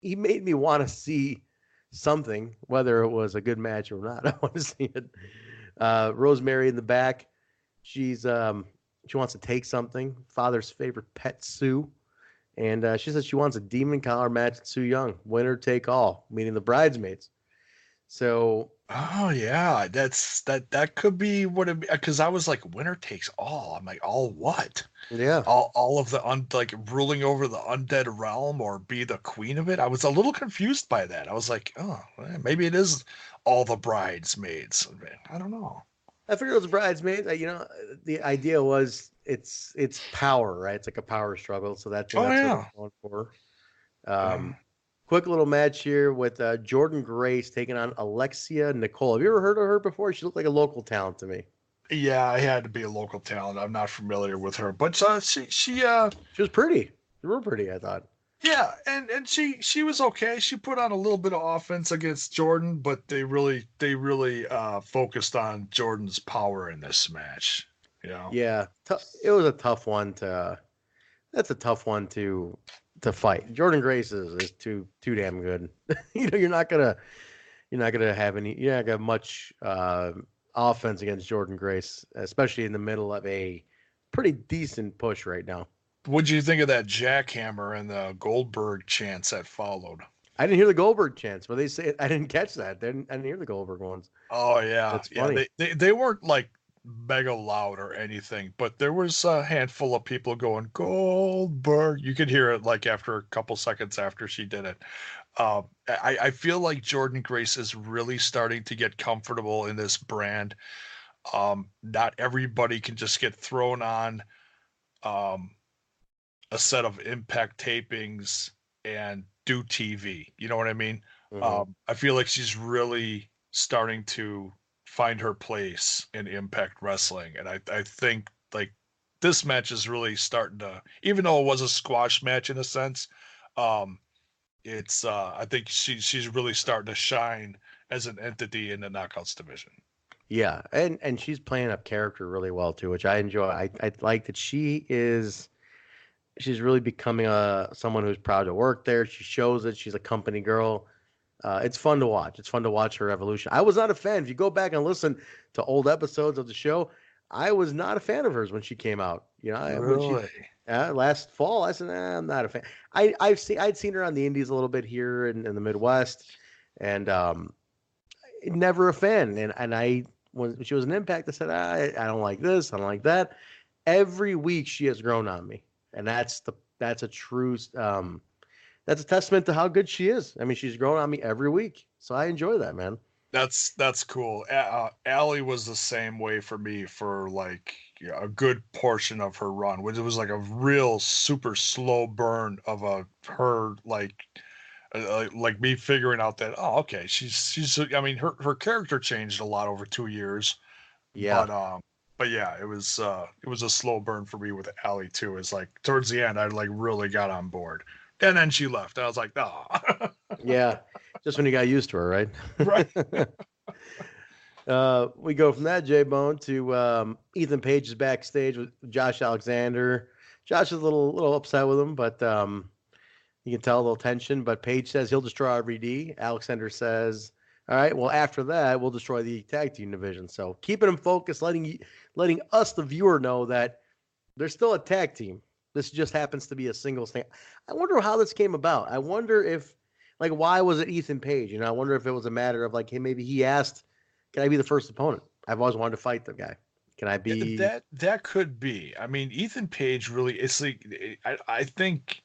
made me want to see something, whether it was a good match or not. I want to see it. Rosemary in the back, she wants to take something. Father's favorite pet, Sue, and she says she wants a demon collar match at Sue Young, winner take all, meaning the bridesmaids. So Oh yeah, that could be what it, because I was like, winner takes all. I'm like, all what? yeah, All of the like ruling over the undead realm or be the queen of it. I was a little confused by that. I was like, oh, maybe it is all the bridesmaids. I don't know. I figured it was bridesmaids. The idea was it's power, right? It's like a power struggle. So that's Oh what yeah. I'm going for. Quick little match here with Jordynne Grace taking on Alexia Nicole. Have you ever heard of her before? She looked like a local talent to me. Yeah, I had to be a local talent. I'm not familiar with her, but she She was pretty. She was pretty, I thought. yeah, and she was okay. She put on a little bit of offense against Jordynne, but they really focused on Jordynne's power in this match. Yeah, it was a tough one to. That's a tough one to fight. Jordynne Grace is too damn good. You're not gonna have any. You're not gonna have much offense against Jordynne Grace, especially in the middle of a pretty decent push right now. What'd you think of that jackhammer and the Goldberg chants that followed? I didn't hear the Goldberg chants, but they say I didn't catch that. I didn't hear the Goldberg ones. Oh yeah, That's funny. They weren't like mega loud or anything, but there was a handful of people going Goldberg. You could hear it like after a couple seconds after she did it. I feel like Jordynne Grace is really starting to get comfortable in this brand. Not everybody can just get thrown on a set of Impact tapings and do TV. You know what I mean? Mm-hmm. I feel like she's really starting to find her place in Impact Wrestling, and I think like this match is really starting to, even though it was a squash match in a sense, it's I think she's really starting to shine as an entity in the Knockouts division. Yeah, and she's playing up character really well too, which I enjoy. I like that she's really becoming someone who's proud to work there. She shows it. She's a company girl. It's fun to watch. It's fun to watch her evolution. I was not a fan. If you go back and listen to old episodes of the show, I was not a fan of hers when she came out. Really? Last fall, I said, I'm not a fan. I'd seen her on the Indies a little bit here in the Midwest, and never a fan. And when she was an Impact, I said, I don't like this. I don't like that. Every week she has grown on me, and that's a true. That's a testament to how good she is. I mean, she's grown on me every week, so I enjoy that, man. That's cool. Allie was the same way for me for like a good portion of her run, which it was like a real super slow burn of her like me figuring out that okay, she's I mean her character changed a lot over 2 years. Yeah. But yeah, it was a slow burn for me with Allie too. It's like towards the end I like really got on board. And then she left. I was like, oh. Yeah. Just when you got used to her, right? Right. We go from that Jaybone to Ethan Page is backstage with Josh Alexander. Josh is a little upset with him, but you can tell a little tension. But Page says he'll destroy RVD. Alexander says, all right, well, after that, we'll destroy the tag team division. So keeping him focused, letting us, the viewer, know that there's still a tag team. This just happens to be a singles thing. I wonder how this came about. I wonder if, like, why was it Ethan Page? I wonder if it was a matter of, like, hey, maybe he asked, can I be the first opponent? I've always wanted to fight the guy. Can I be? That could be. I mean, Ethan Page really, it's like, I think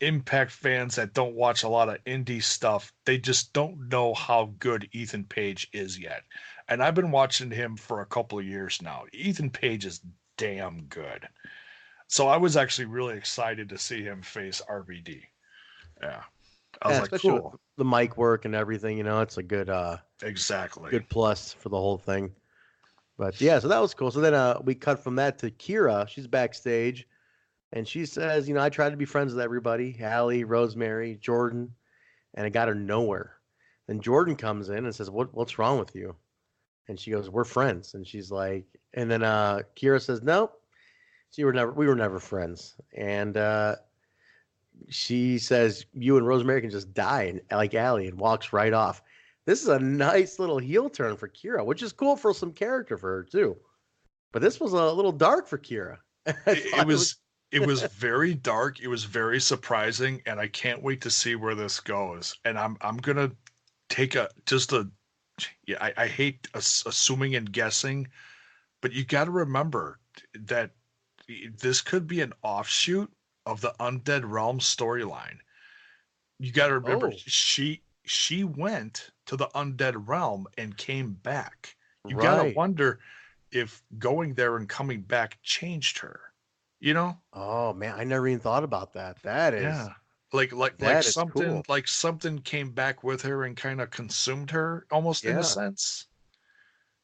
Impact fans that don't watch a lot of indie stuff, they just don't know how good Ethan Page is yet. And I've been watching him for a couple of years now. Ethan Page is damn good. So I was actually really excited to see him face RVD. Yeah. I was like, especially cool. with the mic work and everything, it's a good Exactly. good plus for the whole thing. But yeah, so that was cool. So then we cut from that to Kira. She's backstage, and she says, I tried to be friends with everybody, Allie, Rosemary, Jordynne, and it got her nowhere. Then Jordynne comes in and says, what's wrong with you? And she goes, we're friends. And she's like, and then Kira says, nope, we were never friends. And she says, you and Rosemary can just die like Allie, and walks right off. This is a nice little heel turn for Kira, which is cool for some character for her too. But this was a little dark for Kira. It was very dark. It was very surprising, and I can't wait to see where this goes. And I'm gonna take I hate assuming and guessing, but you got to remember that this could be an offshoot of the Undead Realm storyline. You got to remember she went to the Undead Realm and came back. You got to wonder if going there and coming back changed her. Oh man, I never even thought about that. That is like something came back with her and kind of consumed her almost in a sense.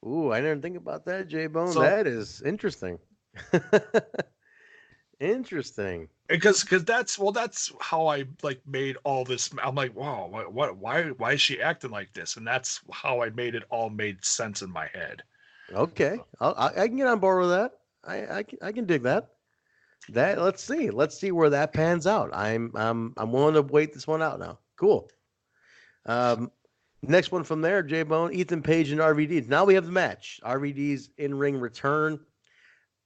Ooh, I didn't think about that, Jaybone. That is interesting. Interesting. Because that's how I made all this. I'm like, wow, why is she acting like this? And that's how I made it all made sense in my head. Okay, I can get on board with that. I can dig that. Let's see where that pans out. I'm willing to wait this one out now. Cool. Next one from there, Jaybone, Ethan Page and RVD. Now we have the match. RVD's in-ring return.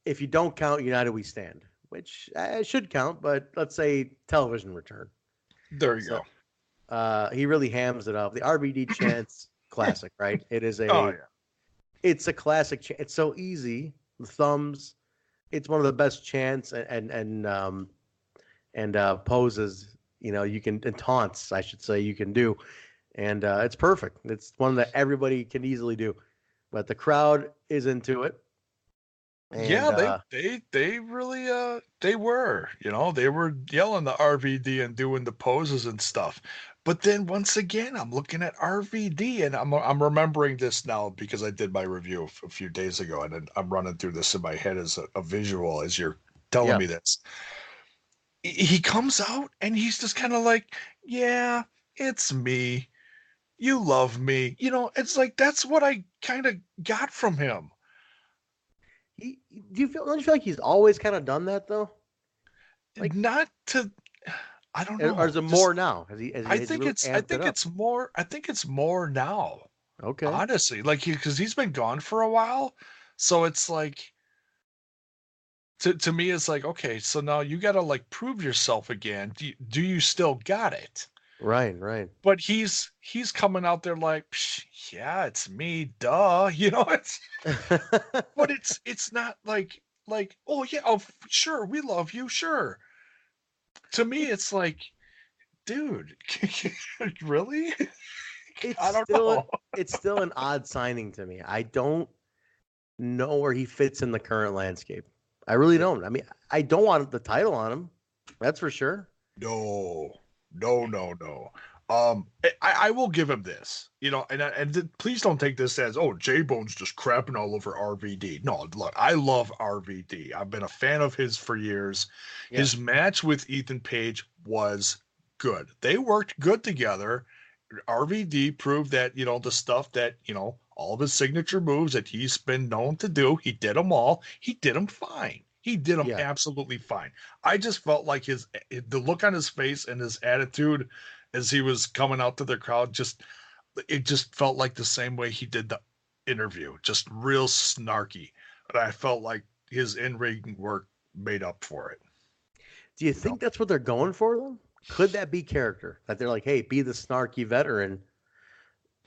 If you don't count United We Stand, which should count, but let's say television return. There you go. He really hams it up. The RVD chants, classic, right? It is it's a classic chant. It's so easy. The thumbs. It's one of the best chants and poses, you can, and taunts, I should say, you can do. And it's perfect. It's one that everybody can easily do. But the crowd is into it. And, they really they were, they were yelling the RVD and doing the poses and stuff. But then once again, I'm looking at RVD and I'm remembering this now because I did my review a few days ago, and I'm running through this in my head as a visual as you're telling me this. He comes out and he's just kind of like, yeah, it's me. You love me. It's like that's what I kind of got from him. Don't you feel like he's always kind of done that though? Like, not to, I don't know. Or is it more now? I think it's more now. Okay. Honestly, because he's been gone for a while, so it's like, to me, it's like, okay, so now you got to prove yourself again. Do you still got it? Right. But he's coming out there like, yeah, it's me, duh. It's, but it's not like, oh yeah, oh sure, we love you, sure. To me, it's like, dude, really? I don't know. It's still an odd signing to me. I don't know where he fits in the current landscape. I really don't. I mean, I don't want the title on him. That's for sure. No. I will give him this, and please don't take this as, oh, Jaybone's just crapping all over RVD. No, look, I love RVD. I've been a fan of his for years. Yeah. His match with Ethan Page was good. They worked good together. RVD proved that, the stuff that, all of his signature moves that he's been known to do, he did them all. He did them fine. He did them absolutely fine. I just felt like the look on his face and his attitude as he was coming out to the crowd, it just felt like the same way he did the interview, just real snarky. But I felt like his in-ring work made up for it. Do you think that's what they're going for, though? Could that be character? That they're like, hey, be the snarky veteran,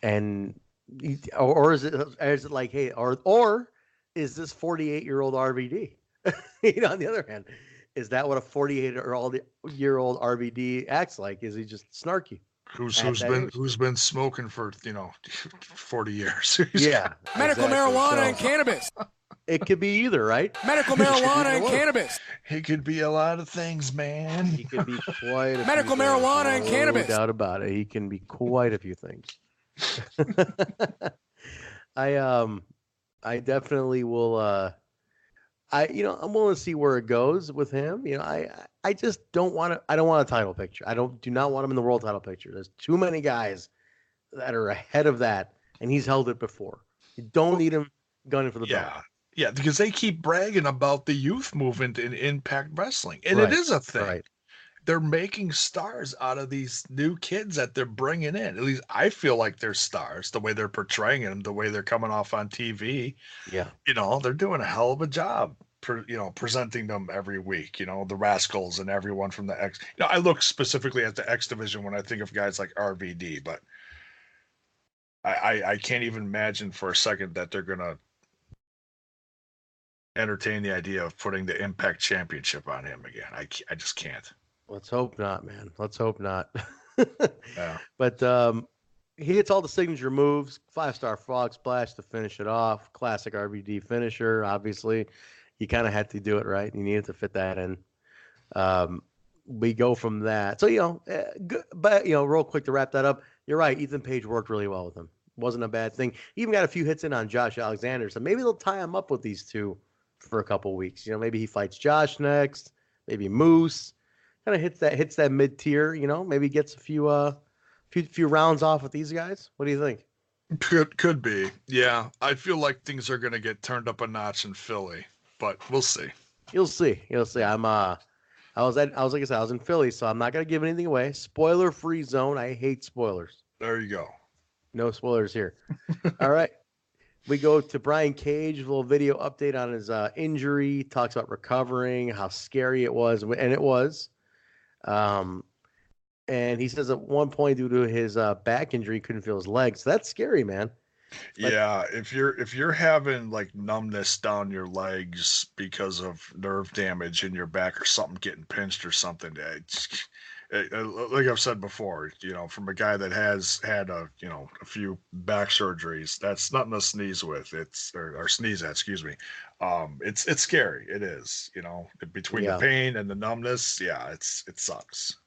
or is it like, hey, or is this 48-year-old RVD? On the other hand, is that what a 48-year-old RVD acts like? Is he just snarky? Who's been smoking for 40 years. Yeah. Medical marijuana and cannabis. It could be either, right? Medical marijuana and cannabis. He could be a lot of things, man. He could be quite a Medical few marijuana things. and cannabis. No doubt about it. He can be quite a few things. I definitely will. I'm willing to see where it goes with him. I just don't want to. I don't want a title picture. Do not want him in the world title picture. There's too many guys that are ahead of that, and he's held it before. You don't need him gunning for the belt. Yeah, because they keep bragging about the youth movement in Impact Wrestling, and it is a thing. Right. They're making stars out of these new kids that they're bringing in. At least I feel like they're stars, the way they're portraying them, the way they're coming off on TV. Yeah. They're doing a hell of a job, presenting them every week, the Rascals and everyone from the X. I look specifically at the X division when I think of guys like RVD, but I can't even imagine for a second that they're going to entertain the idea of putting the Impact Championship on him again. I just can't. Let's hope not, man. Let's hope not. Yeah. But he hits all the signature moves, 5-star frog splash to finish it off. Classic RVD finisher, obviously. You kind of had to do it right. You needed to fit that in. We go from that. So, but real quick to wrap that up, you're right. Ethan Page worked really well with him. Wasn't a bad thing. He even got a few hits in on Josh Alexander. So maybe they'll tie him up with these two for a couple weeks. Maybe he fights Josh next. Maybe Moose. Kind of hits that mid tier. Maybe gets a few rounds off with these guys. What do you think? Could be. Yeah, I feel like things are going to get turned up a notch in Philly, but we'll see. You'll see. I was in Philly, so I'm not going to give anything away. Spoiler free zone. I hate spoilers. There you go. No spoilers here. All right. We go to Brian Cage, a little video update on his injury. Talks about recovering, how scary it was, and it was. And he says at one point, due to his back injury, he couldn't feel his legs. So that's scary, man. Yeah, if you're having like numbness down your legs because of nerve damage in your back or something getting pinched or something, like I've said before, from a guy that has had a few back surgeries, that's nothing to sneeze with. Or sneeze at, excuse me. It's scary. It is, between the pain and the numbness. Yeah, it sucks.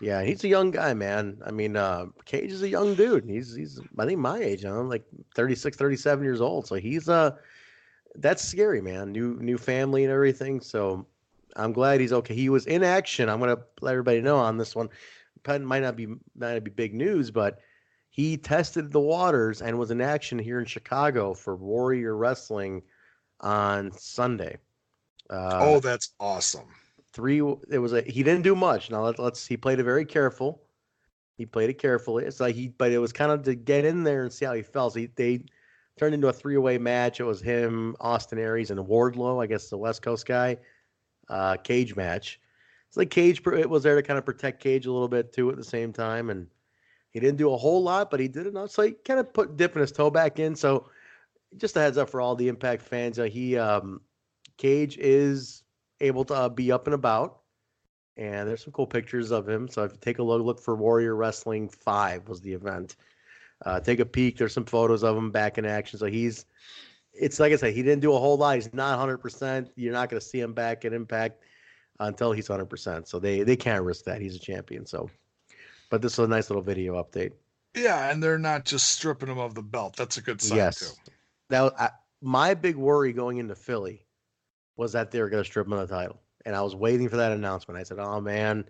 Yeah, he's a young guy, man. I mean, Cage is a young dude. He's I think my age. I'm like 36, 37 years old. So he's that's scary, man. New family and everything. So I'm glad he's okay. He was in action. I'm gonna let everybody know on this one. Might not be big news, but he tested the waters and was in action here in Chicago for Warrior Wrestling on Sunday. That's awesome. He didn't do much. Now he played it very careful. He played it carefully. It's like but it was kind of to get in there and see how he felt. So they turned into a 3-way match. It was him, Austin Aries, and Wardlow, I guess the West Coast guy. Cage match. It's like Cage was there to kind of protect Cage a little bit too at the same time, and he didn't do a whole lot, but he did enough. So he kind of dipping his toe back in. So just a heads up for all the Impact fans, Cage is able to be up and about, and there's some cool pictures of him. So if you take a look for Warrior Wrestling 5 was the event. Take a peek. There's some photos of him back in action. So it's like I said, he didn't do a whole lot. He's not 100%. You're not going to see him back at Impact until he's 100%. So they can't risk that. He's a champion. So, but this was a nice little video update. Yeah, and they're not just stripping him of the belt. That's a good sign too. That my big worry going into Philly was that they were going to strip him of the title, and I was waiting for that announcement. I said, "Oh man,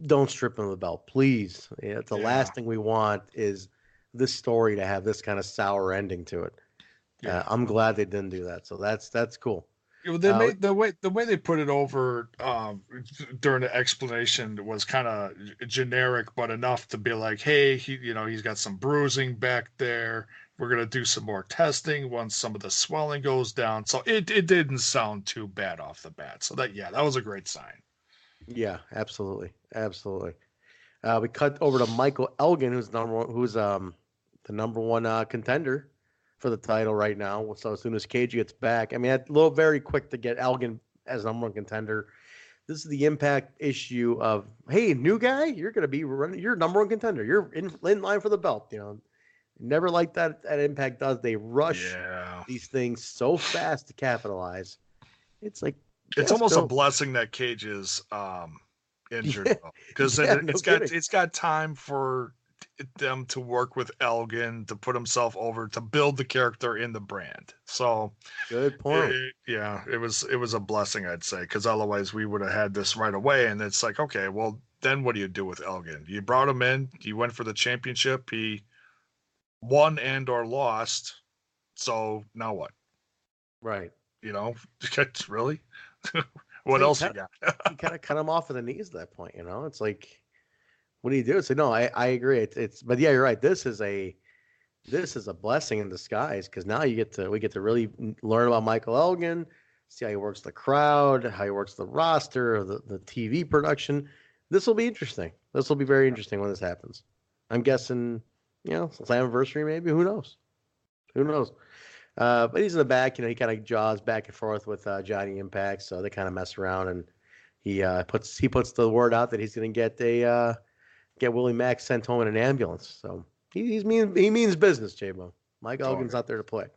don't strip him of the belt, please." The last thing we want is this story to have this kind of sour ending to it. Yeah. I'm glad they didn't do that. So that's cool. They made the way they put it over during the explanation was kind of generic, but enough to be like, hey, he's got some bruising back there. We're gonna do some more testing once some of the swelling goes down. So it didn't sound too bad off the bat. So that was a great sign. Yeah, absolutely. We cut over to Michael Elgin, who's the number one contender for the title right now. So as soon as Cage gets back, I mean, a little very quick to get Elgin as number one contender. This is the Impact issue of, hey, new guy, you're going to be running, you're number one contender. You're in line for the belt. Never like that at Impact does. They rush these things so fast to capitalize. It's like it's almost a blessing that Cage is injured, because it's got time for them to work with Elgin to put himself over to build the character in the brand. So good point. It was a blessing, I'd say, because otherwise we would have had this right away. And it's like, okay, well then what do you do with Elgin? You brought him in, you went for the championship, he won and or lost. So now what? Right. Really? What else you got? You kind of cut him off at the knees at that point. It's like, what do you do? So no, I agree. But yeah, you're right. This is a blessing in disguise, because now we get to really learn about Michael Elgin, see how he works the crowd, how he works the roster, the TV production. This will be interesting. This will be very interesting when this happens. I'm guessing, Slammiversary maybe. Who knows? But he's in the back. He kind of jaws back and forth with Johnny Impact, so they kind of mess around, and he puts the word out that he's going to get Wllie Mack sent home in an ambulance. So he means business, Jaybone. Mike Elgin's out there to play.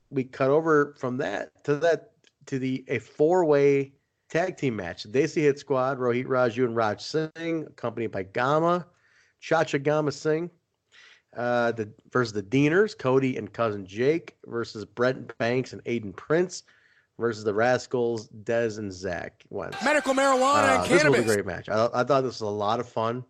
We cut over from that to a 4-way tag team match. Desi Hit Squad, Rohit Raju and Raj Singh, accompanied by Gama, Chacha Gama Singh, versus the Deaners, Cody and cousin Jake, versus Brent Banks and Aiden Prince, versus the Rascals, Dez and Zach Wentz. Medical marijuana and cannabis. This was a great match. I thought this was a lot of fun.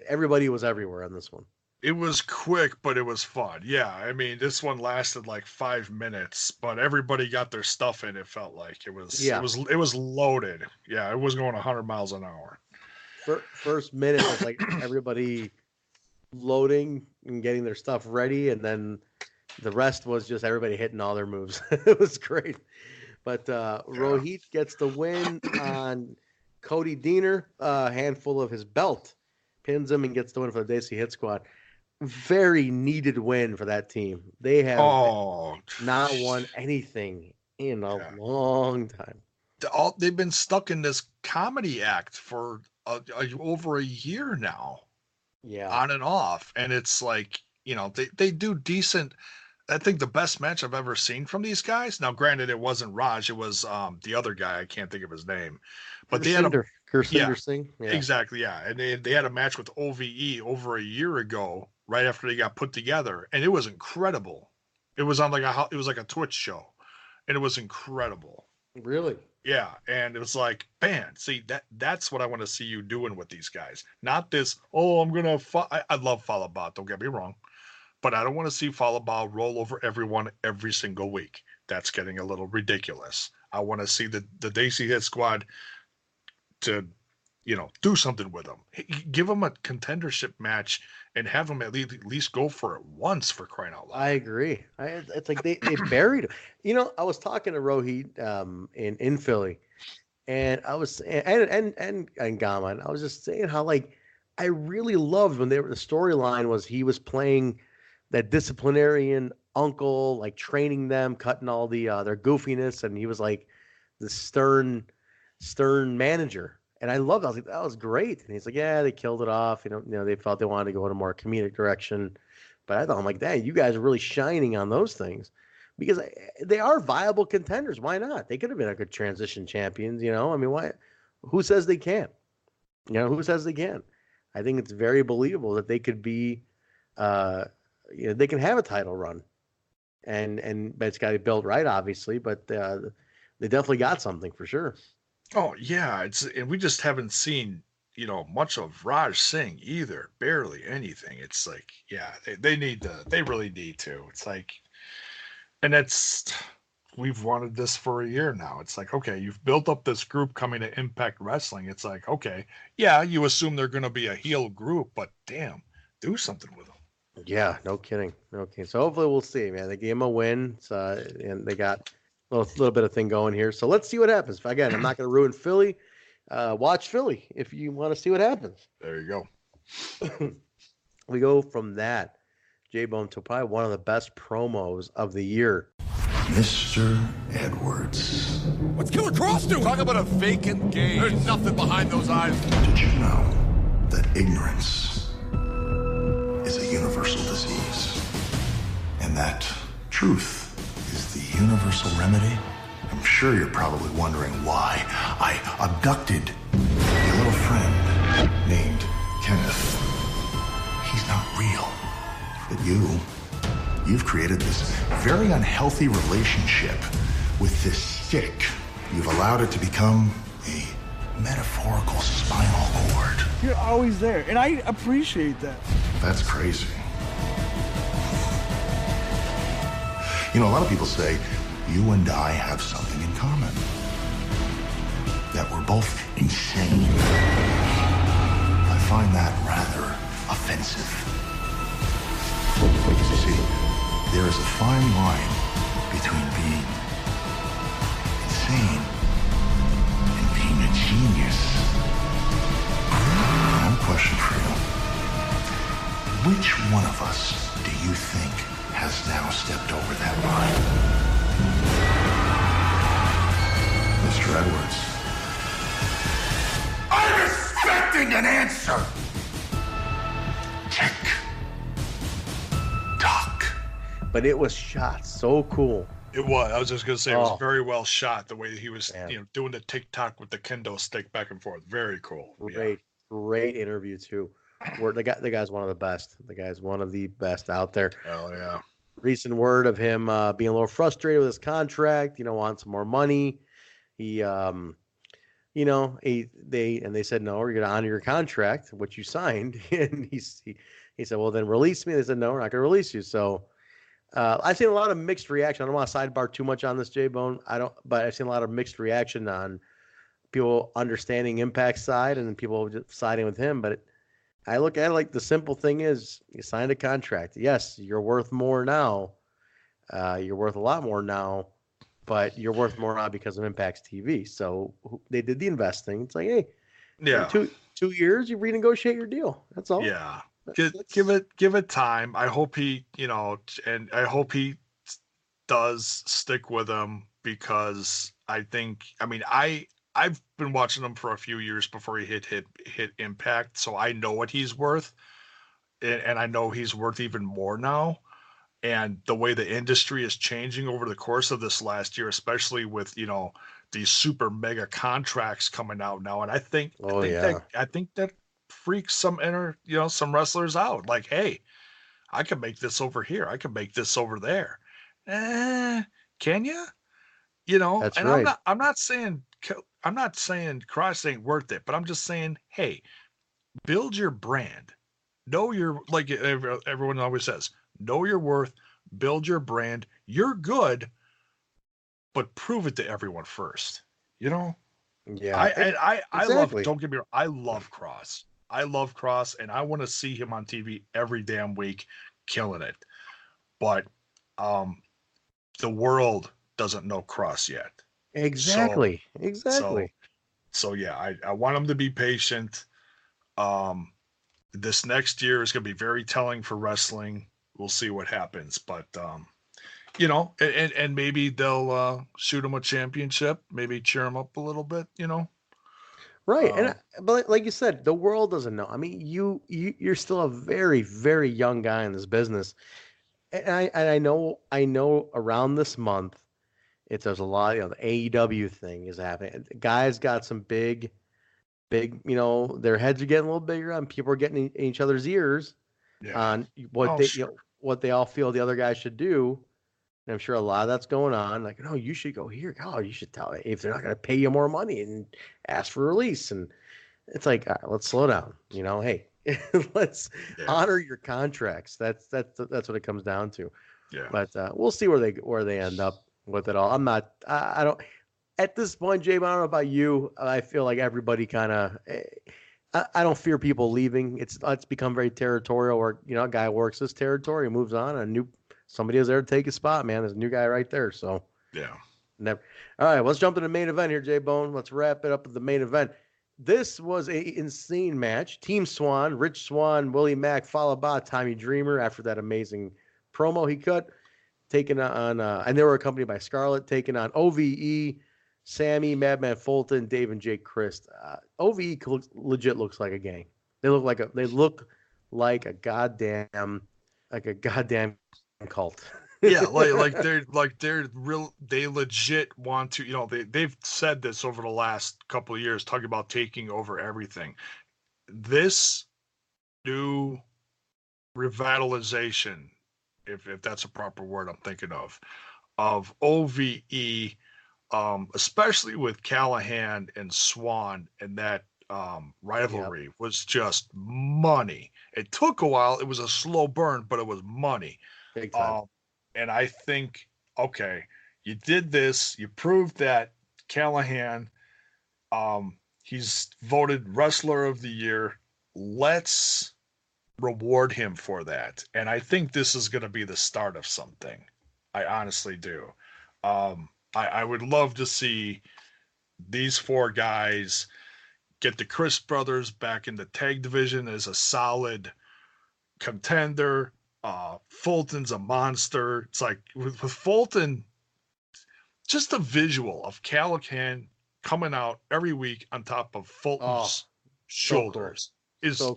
Everybody was everywhere on this one. It was quick, but it was fun. Yeah, I mean, this one lasted like 5 minutes, but everybody got their stuff in. It felt like it was loaded. Yeah, it was going 100 miles an hour. First minute was like everybody loading and getting their stuff ready, and then the rest was just everybody hitting all their moves. It was great. But Rohit gets the win on Cody Deaner, a handful of his belt, pins him and gets the win for the Desi Hit Squad. Very needed win for that team. They have not won anything in a long time. They've been stuck in this comedy act for over a year now. Yeah, on and off, and it's like, they do decent. I think the best match I've ever seen from these guys. Now, granted, it wasn't Raj; it was the other guy. I can't think of his name, but they had Kursinder Singh. Yeah, exactly. Yeah, and they had a match with OVE over a year ago, right after they got put together, and it was incredible. It was on it was like a Twitch show, and it was incredible. Really? Yeah, and it was like, man, see, that's what I want to see you doing with these guys. Not this, I'm going to I love Fallah Bahh, don't get me wrong, but I don't want to see Fallah Bahh roll over everyone every single week. That's getting a little ridiculous. I want to see the Desi Hit Squad to, do something with them. Give them a contendership match and have them at least go for it once, for crying out loud. I agree. It's like they buried him. I was talking to Rohit in Philly, and I was and Gama, and I was just saying how, like, I really loved when the storyline was he was playing that disciplinarian uncle, like training them, cutting all the their goofiness, and he was like the stern manager. And I loved it. I was like, that was great. And he's like, yeah, they killed it off. They felt they wanted to go in a more comedic direction. But I thought, I'm like, dang, you guys are really shining on those things, because they are viable contenders. Why not? They could have been a good transition champions. I mean, why? Who says they can't? Who says they can? I think it's very believable that they could be, they can have a title run, and but it's got to be built right, obviously. But they definitely got something for sure. Oh yeah, and we just haven't seen much of Raj Singh either. Barely anything. It's like, yeah, they really need to. It's like, and we've wanted this for a year now. It's like, okay, you've built up this group coming to Impact Wrestling. It's like, okay, yeah, you assume they're going to be a heel group, but damn, do something with them. Yeah, no kidding. So hopefully we'll see, man. They gave him a win, and they got a little bit of thing going here. So let's see what happens. Again, I'm not going to ruin Philly. Watch Philly if you want to see what happens. There you go. We go from that, Jaybone, to probably one of the best promos of the year. Mr. Edwards. What's Killer Cross doing? Talk about a vacant game. There's nothing behind those eyes. Did you know that ignorance is a universal disease? And that truth is the universal remedy? I'm sure you're probably wondering why I abducted a little friend named Kenneth. He's not real. But you've created this very unhealthy relationship with this stick. You've allowed it to become a metaphorical spinal cord. You're always there, and I appreciate that. That's crazy. You know, a lot of people say you and I have something in common. That we're both insane. I find that rather offensive. Because you see, there is a fine line between being insane and being a genius. I have a question for you. Which one of us do you think has now stepped over that line? Mr. Edwards. I'm expecting an answer! Tick. Tock. But it was shot so cool. It was. I was just gonna say it was very well shot. The way he was, doing the TikTok with the kendo stick back and forth. Very cool. Great interview too. The guy's one of the best. The guy's one of the best out there. Hell yeah. Recent word of him being a little frustrated with his contract. Wants more money. He, they said no, you're gonna honor your contract, what you signed, and he said, well, then release me. They said no, we're not gonna release you. So. I've seen a lot of mixed reaction. I don't want to sidebar too much on this, Jaybone. But I've seen a lot of mixed reaction on people understanding Impact's side and then people just siding with him. But I look at it like the simple thing is you signed a contract. Yes, you're worth more now. You're worth a lot more now, but you're worth more now because of Impact's TV. So they did the investing. It's like, hey, yeah, 2 years, you renegotiate your deal. That's all. Yeah. Give it time. I hope he, and I hope he does stick with him because I've been watching him for a few years before he hit Impact, so I know what he's worth, and I know he's worth even more now. And the way the industry is changing over the course of this last year, especially with these super mega contracts coming out now, and I think that freaks some some wrestlers out. Like, hey, I can make this over here. I can make this over there. Can you? That's and right. I'm not saying Cross ain't worth it, but I'm just saying, hey, build your brand. Know your, like everyone always says, know your worth, build your brand. You're good, but prove it to everyone first. Yeah. I Exactly. don't get me wrong, I love Cross. And I want to see him on TV every damn week killing it. But the world doesn't know Cross yet. Exactly. So yeah, I want him to be patient. This next year is going to be very telling for wrestling. We'll see what happens. But, and maybe they'll shoot him a championship, maybe cheer him up a little bit, Right. But like you said, the world doesn't know. I mean, you're still a very, very young guy in this business. And I know around this month, there's a lot, the AEW thing is happening. Guys got some big, their heads are getting a little bigger and people are getting in each other's ears on what what they all feel the other guy should do. And I'm sure a lot of that's going on. Like, no, you should go here. Oh, you should tell if they're not going to pay you more money and ask for release. And it's like, all right, let's slow down. Hey, let's honor your contracts. That's what it comes down to. Yeah. But we'll see where they end up with it all. I don't at this point, Jay. I don't know about you. I feel like everybody kind of. I don't fear people leaving. It's become very territorial. Where a guy works his territory, moves on, and somebody is there to take his spot, man. There's a new guy right there. So yeah, never. All right, let's jump to the main event here, Jaybone. Let's wrap it up with the main event. This was a insane match. Team Swann, Rich Swann, Wllie Mack, Fallah Bahh, Tommy Dreamer. After that amazing promo he cut, taking on, and they were accompanied by Scarlett, taking on OVE, Sami, Madman Fulton, Dave, and Jake Crist. OVE legit looks like a gang. They look like a goddamn cult. Yeah, they're real. They legit want to. They've said this over the last couple of years, talking about taking over everything. This new revitalization, if that's a proper word I'm thinking of OVE, especially with Callihan and Swann and that rivalry was just money. It took a while. It was a slow burn, but it was money. Big time. And I think, okay, you did this. You proved that Callihan, he's voted Wrestler of the Year. Let's reward him for that. And I think this is going to be the start of something. I honestly do. I would love to see these four guys get the Crist brothers back in the tag division as a solid contender. Fulton's a monster. It's like with Fulton, just the visual of Callihan coming out every week on top of Fulton's shoulders is cool.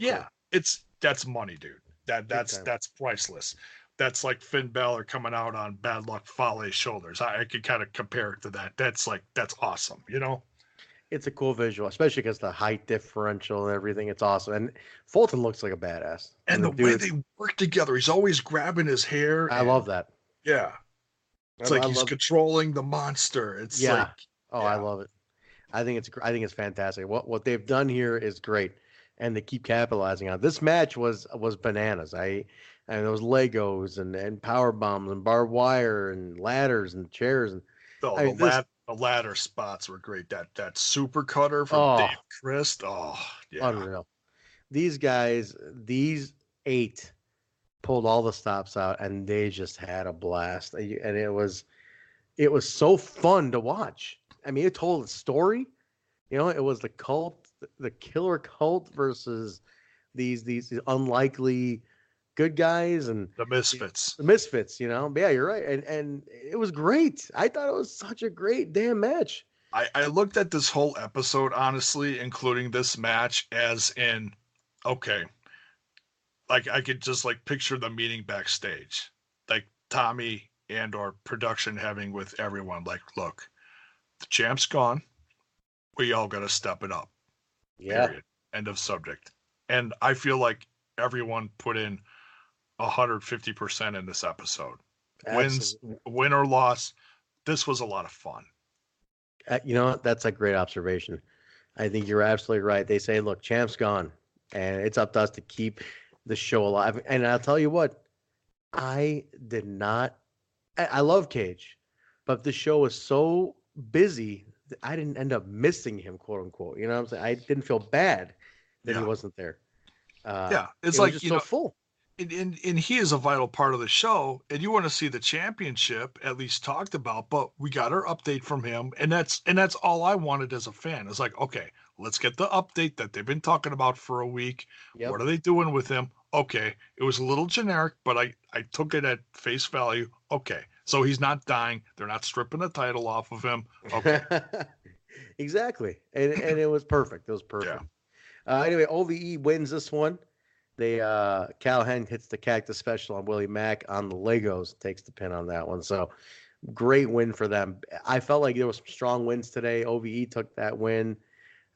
That's money, dude. That's priceless. That's like Finn Balor coming out on Bad Luck Fale's shoulders. I could kind of compare it to that. That's awesome, It's a cool visual, especially because the height differential and everything. It's awesome. And Fulton looks like a badass. And the way they work together, he's always grabbing his hair. I love that. Yeah. It's like he's controlling the monster. It's like, I love it. I think it's fantastic. What they've done here is great, and they keep capitalizing on it. This match was bananas. And there was Legos and power bombs and barbed wire and ladders and chairs and the ladder spots were great. That super cutter from Dave Crist. Oh, yeah. Unreal. These guys, these 8 pulled all the stops out and they just had a blast. And it was so fun to watch. I mean, it told a story. It was the cult, the killer cult versus these unlikely good guys and the Misfits. The Misfits, Yeah, you're right. And it was great. I thought it was such a great damn match. I looked at this whole episode, honestly, including this match, as in, okay, like I could just like picture the meeting backstage, like Tommy and or production having with everyone, like, look, the champ's gone. We all got to step it up. Yeah. Period. End of subject. And I feel like everyone put in 150% in this episode. Win or loss, this was a lot of fun. That's a great observation. I think you're absolutely right. They say, look, champ's gone, and it's up to us to keep the show alive. And I'll tell you what, I love Cage, but the show was so busy that I didn't end up missing him, quote unquote. You know what I'm saying? I didn't feel bad that he wasn't there. It's like just so full. And he is a vital part of the show, and you want to see the championship at least talked about, but we got our update from him, and that's all I wanted as a fan. It's like, okay, let's get the update that they've been talking about for a week. Yep. What are they doing with him? Okay, it was a little generic, but I took it at face value. Okay, so he's not dying. They're not stripping the title off of him. Okay. Exactly, and it was perfect. It was perfect. Yeah. Anyway, OVE wins this one. They Callihan hits the cactus special on Wllie Mack on the Legos, takes the pin on that one. So great win for them. I felt like there was some strong wins today. OVE took that win,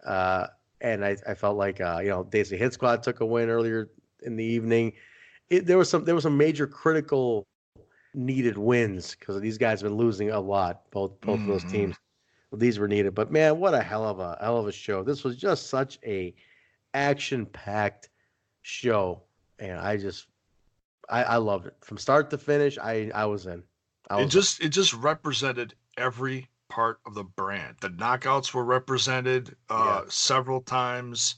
and I felt like Desis Hit Squad took a win earlier in the evening. There was some major critical needed wins because these guys have been losing a lot. Both of those teams, these were needed. But man, what a hell of a show! This was just such a action-packed show, and I loved it from start to finish. I was in. It just represented every part of the brand. The knockouts were represented several times.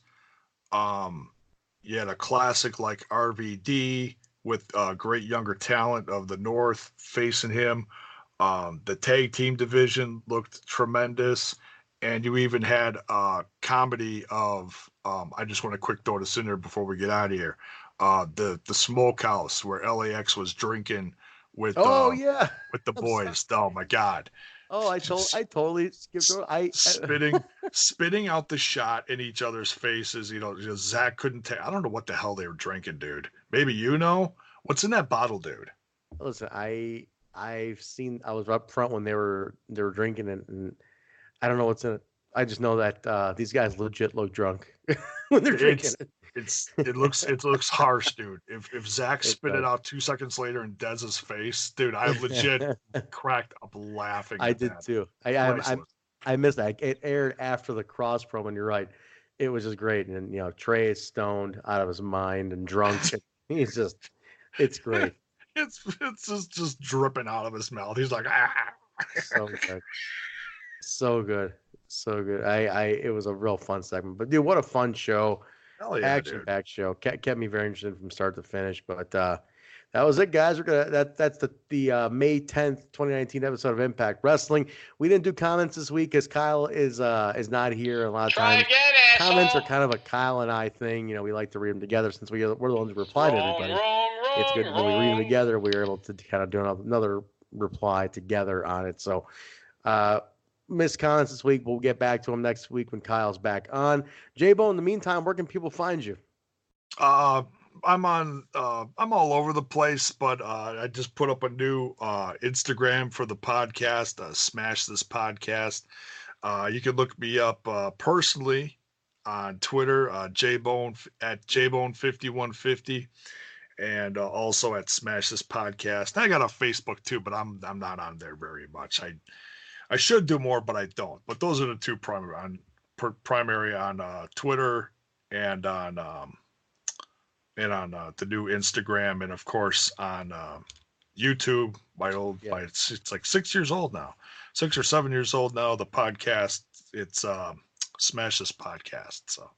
You had a classic like RVD with great younger talent of the North facing him. The tag team division looked tremendous. And you even had a comedy of, I just want to quick throw this in there before we get out of here. The Smokehouse where LAX was drinking with yeah, with the boys. Oh my God. Oh, I totally skipped over. Spitting out the shot in each other's faces. You know, Zach couldn't take. I don't know what the hell they were drinking, dude. Maybe you know what's in that bottle, dude. Listen, I've seen. I was up front when they were drinking it, and I don't know what's in it. I just know that these guys legit look drunk when they're drinking it. It looks harsh, dude. If Zach spit it out 2 seconds later in Dez's face, dude, I legit cracked up laughing. I did too. I missed that. It aired after the cross promo, and you're right. It was just great. And you know, Trey is stoned out of his mind and drunk. It's great. It's just dripping out of his mouth. He's like, ah. So good. It was a real fun segment. But dude, what a fun show. Hell yeah, Action-packed show. Kept me very interested from start to finish. But that was it, guys. That's the May 10th, 2019 episode of Impact Wrestling. We didn't do comments this week because Kyle is not here. A lot of times comments are kind of a Kyle and I thing. You know, we like to read them together since we're the ones who reply to everybody. It's good when we read them together. We're able to kind of do another reply together on it. So missed comments this week. We'll get back to them next week when Kyle's back on. Jaybone, in the meantime, where can people find you? I'm all over the place, but I just put up a new Instagram for the podcast, Smash This Podcast. You can look me up personally on Twitter, Jaybone at Jaybone5150, and also at Smash This Podcast. I got a Facebook too, but I'm not on there very much. I should do more, but I don't. But those are the two primary on Twitter and on the new Instagram, and of course on YouTube. It's like 6 years old now, 6 or 7 years old now. The podcast, it's Smash This Podcast. So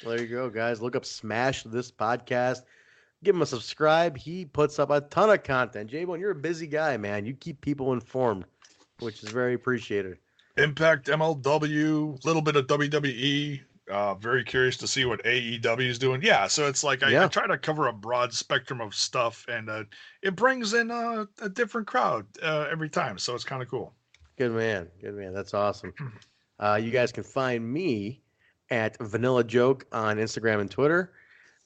there you go, guys. Look up Smash This Podcast. Give him a subscribe. He puts up a ton of content. Jaybone, you're a busy guy, man. You keep people informed, which is very appreciated. Impact, MLW, little bit of WWE. Very curious to see what AEW is doing. Yeah, so it's like I try to cover a broad spectrum of stuff, and it brings in a different crowd every time. So it's kind of cool. Good man. That's awesome. You guys can find me at Vanilla Joke on Instagram and Twitter,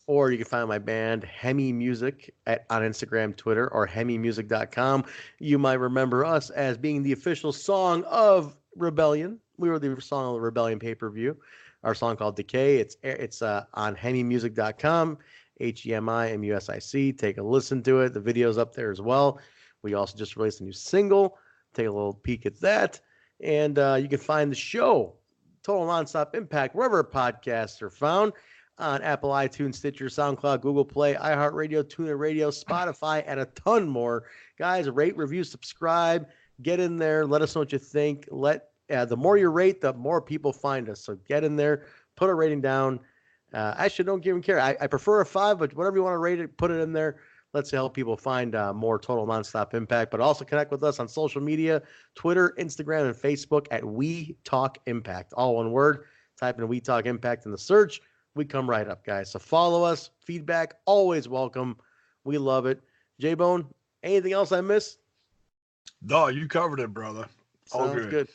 or you can find my band Hemi Music on Instagram, Twitter, or hemimusic.com. You might remember us as being the official song of Rebellion. We were the song of the Rebellion pay-per-view. Our song called Decay. It's on hemimusic.com, HEMIMUSIC. Take a listen to it. The video's up there as well. We also just released a new single. Take a little peek at that. And you can find the show, Total Nonstop Impact, wherever podcasts are found, on Apple, iTunes, Stitcher, SoundCloud, Google Play, iHeartRadio, TuneIn Radio, Spotify, and a ton more. Guys, rate, review, subscribe. Get in there. Let us know what you think. The more you rate, the more people find us. So get in there. Put a rating down. Actually, don't even care. I prefer a 5, but whatever you want to rate it, put it in there. Let's help people find more Total Nonstop Impact. But also connect with us on social media, Twitter, Instagram, and Facebook at We Talk Impact. All one word. Type in We Talk Impact in the search. We come right up, guys. So follow us. Feedback, always welcome. We love it. Jaybone, anything else I missed? No, you covered it, brother. All good.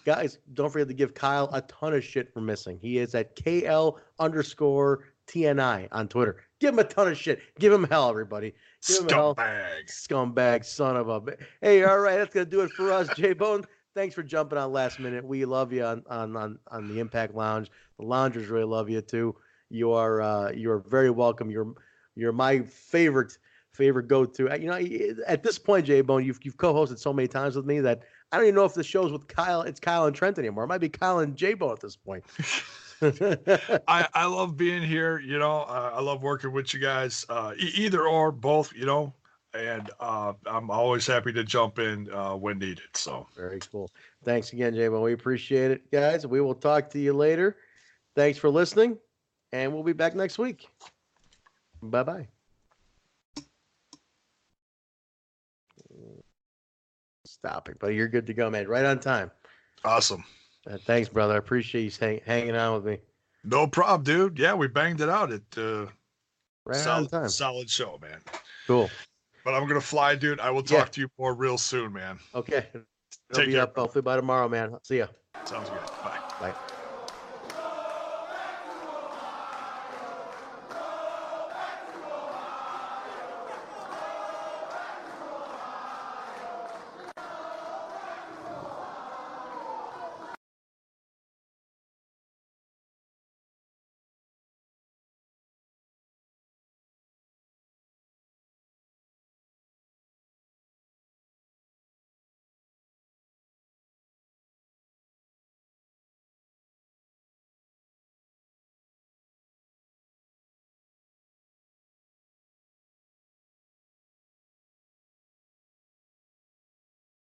Guys, don't forget to give Kyle a ton of shit for missing. He is at KL_TNI on Twitter. Give him a ton of shit. Give him hell, everybody. Give him hell. Scumbag, son of a... Hey, all right, that's going to do it for us. Jaybone, thanks for jumping on last minute. We love you on the Impact Lounge. The Loungers really love you, too. You are very welcome. You're my favorite go-to. You know, at this point, Jaybone, you've co-hosted so many times with me that I don't even know if the show's with Kyle. It's Kyle and Trent anymore. It might be Kyle and Jaybone at this point. I love being here. You know, I love working with you guys. Either or, both. You know, and I'm always happy to jump in when needed. So very cool. Thanks again, Jaybone. We appreciate it, guys. We will talk to you later. Thanks for listening, and we'll be back next week. Bye-bye. Stop it, buddy. You're good to go, man. Right on time. Awesome. Thanks, brother. I appreciate you hanging out with me. No problem, dude. Yeah, we banged it out. Right on time. Solid show, man. Cool. But I'm gonna fly, dude. I will talk to you more real soon, man. Okay. Take care. Hopefully by tomorrow, man. See ya. Sounds good. Bye. Bye.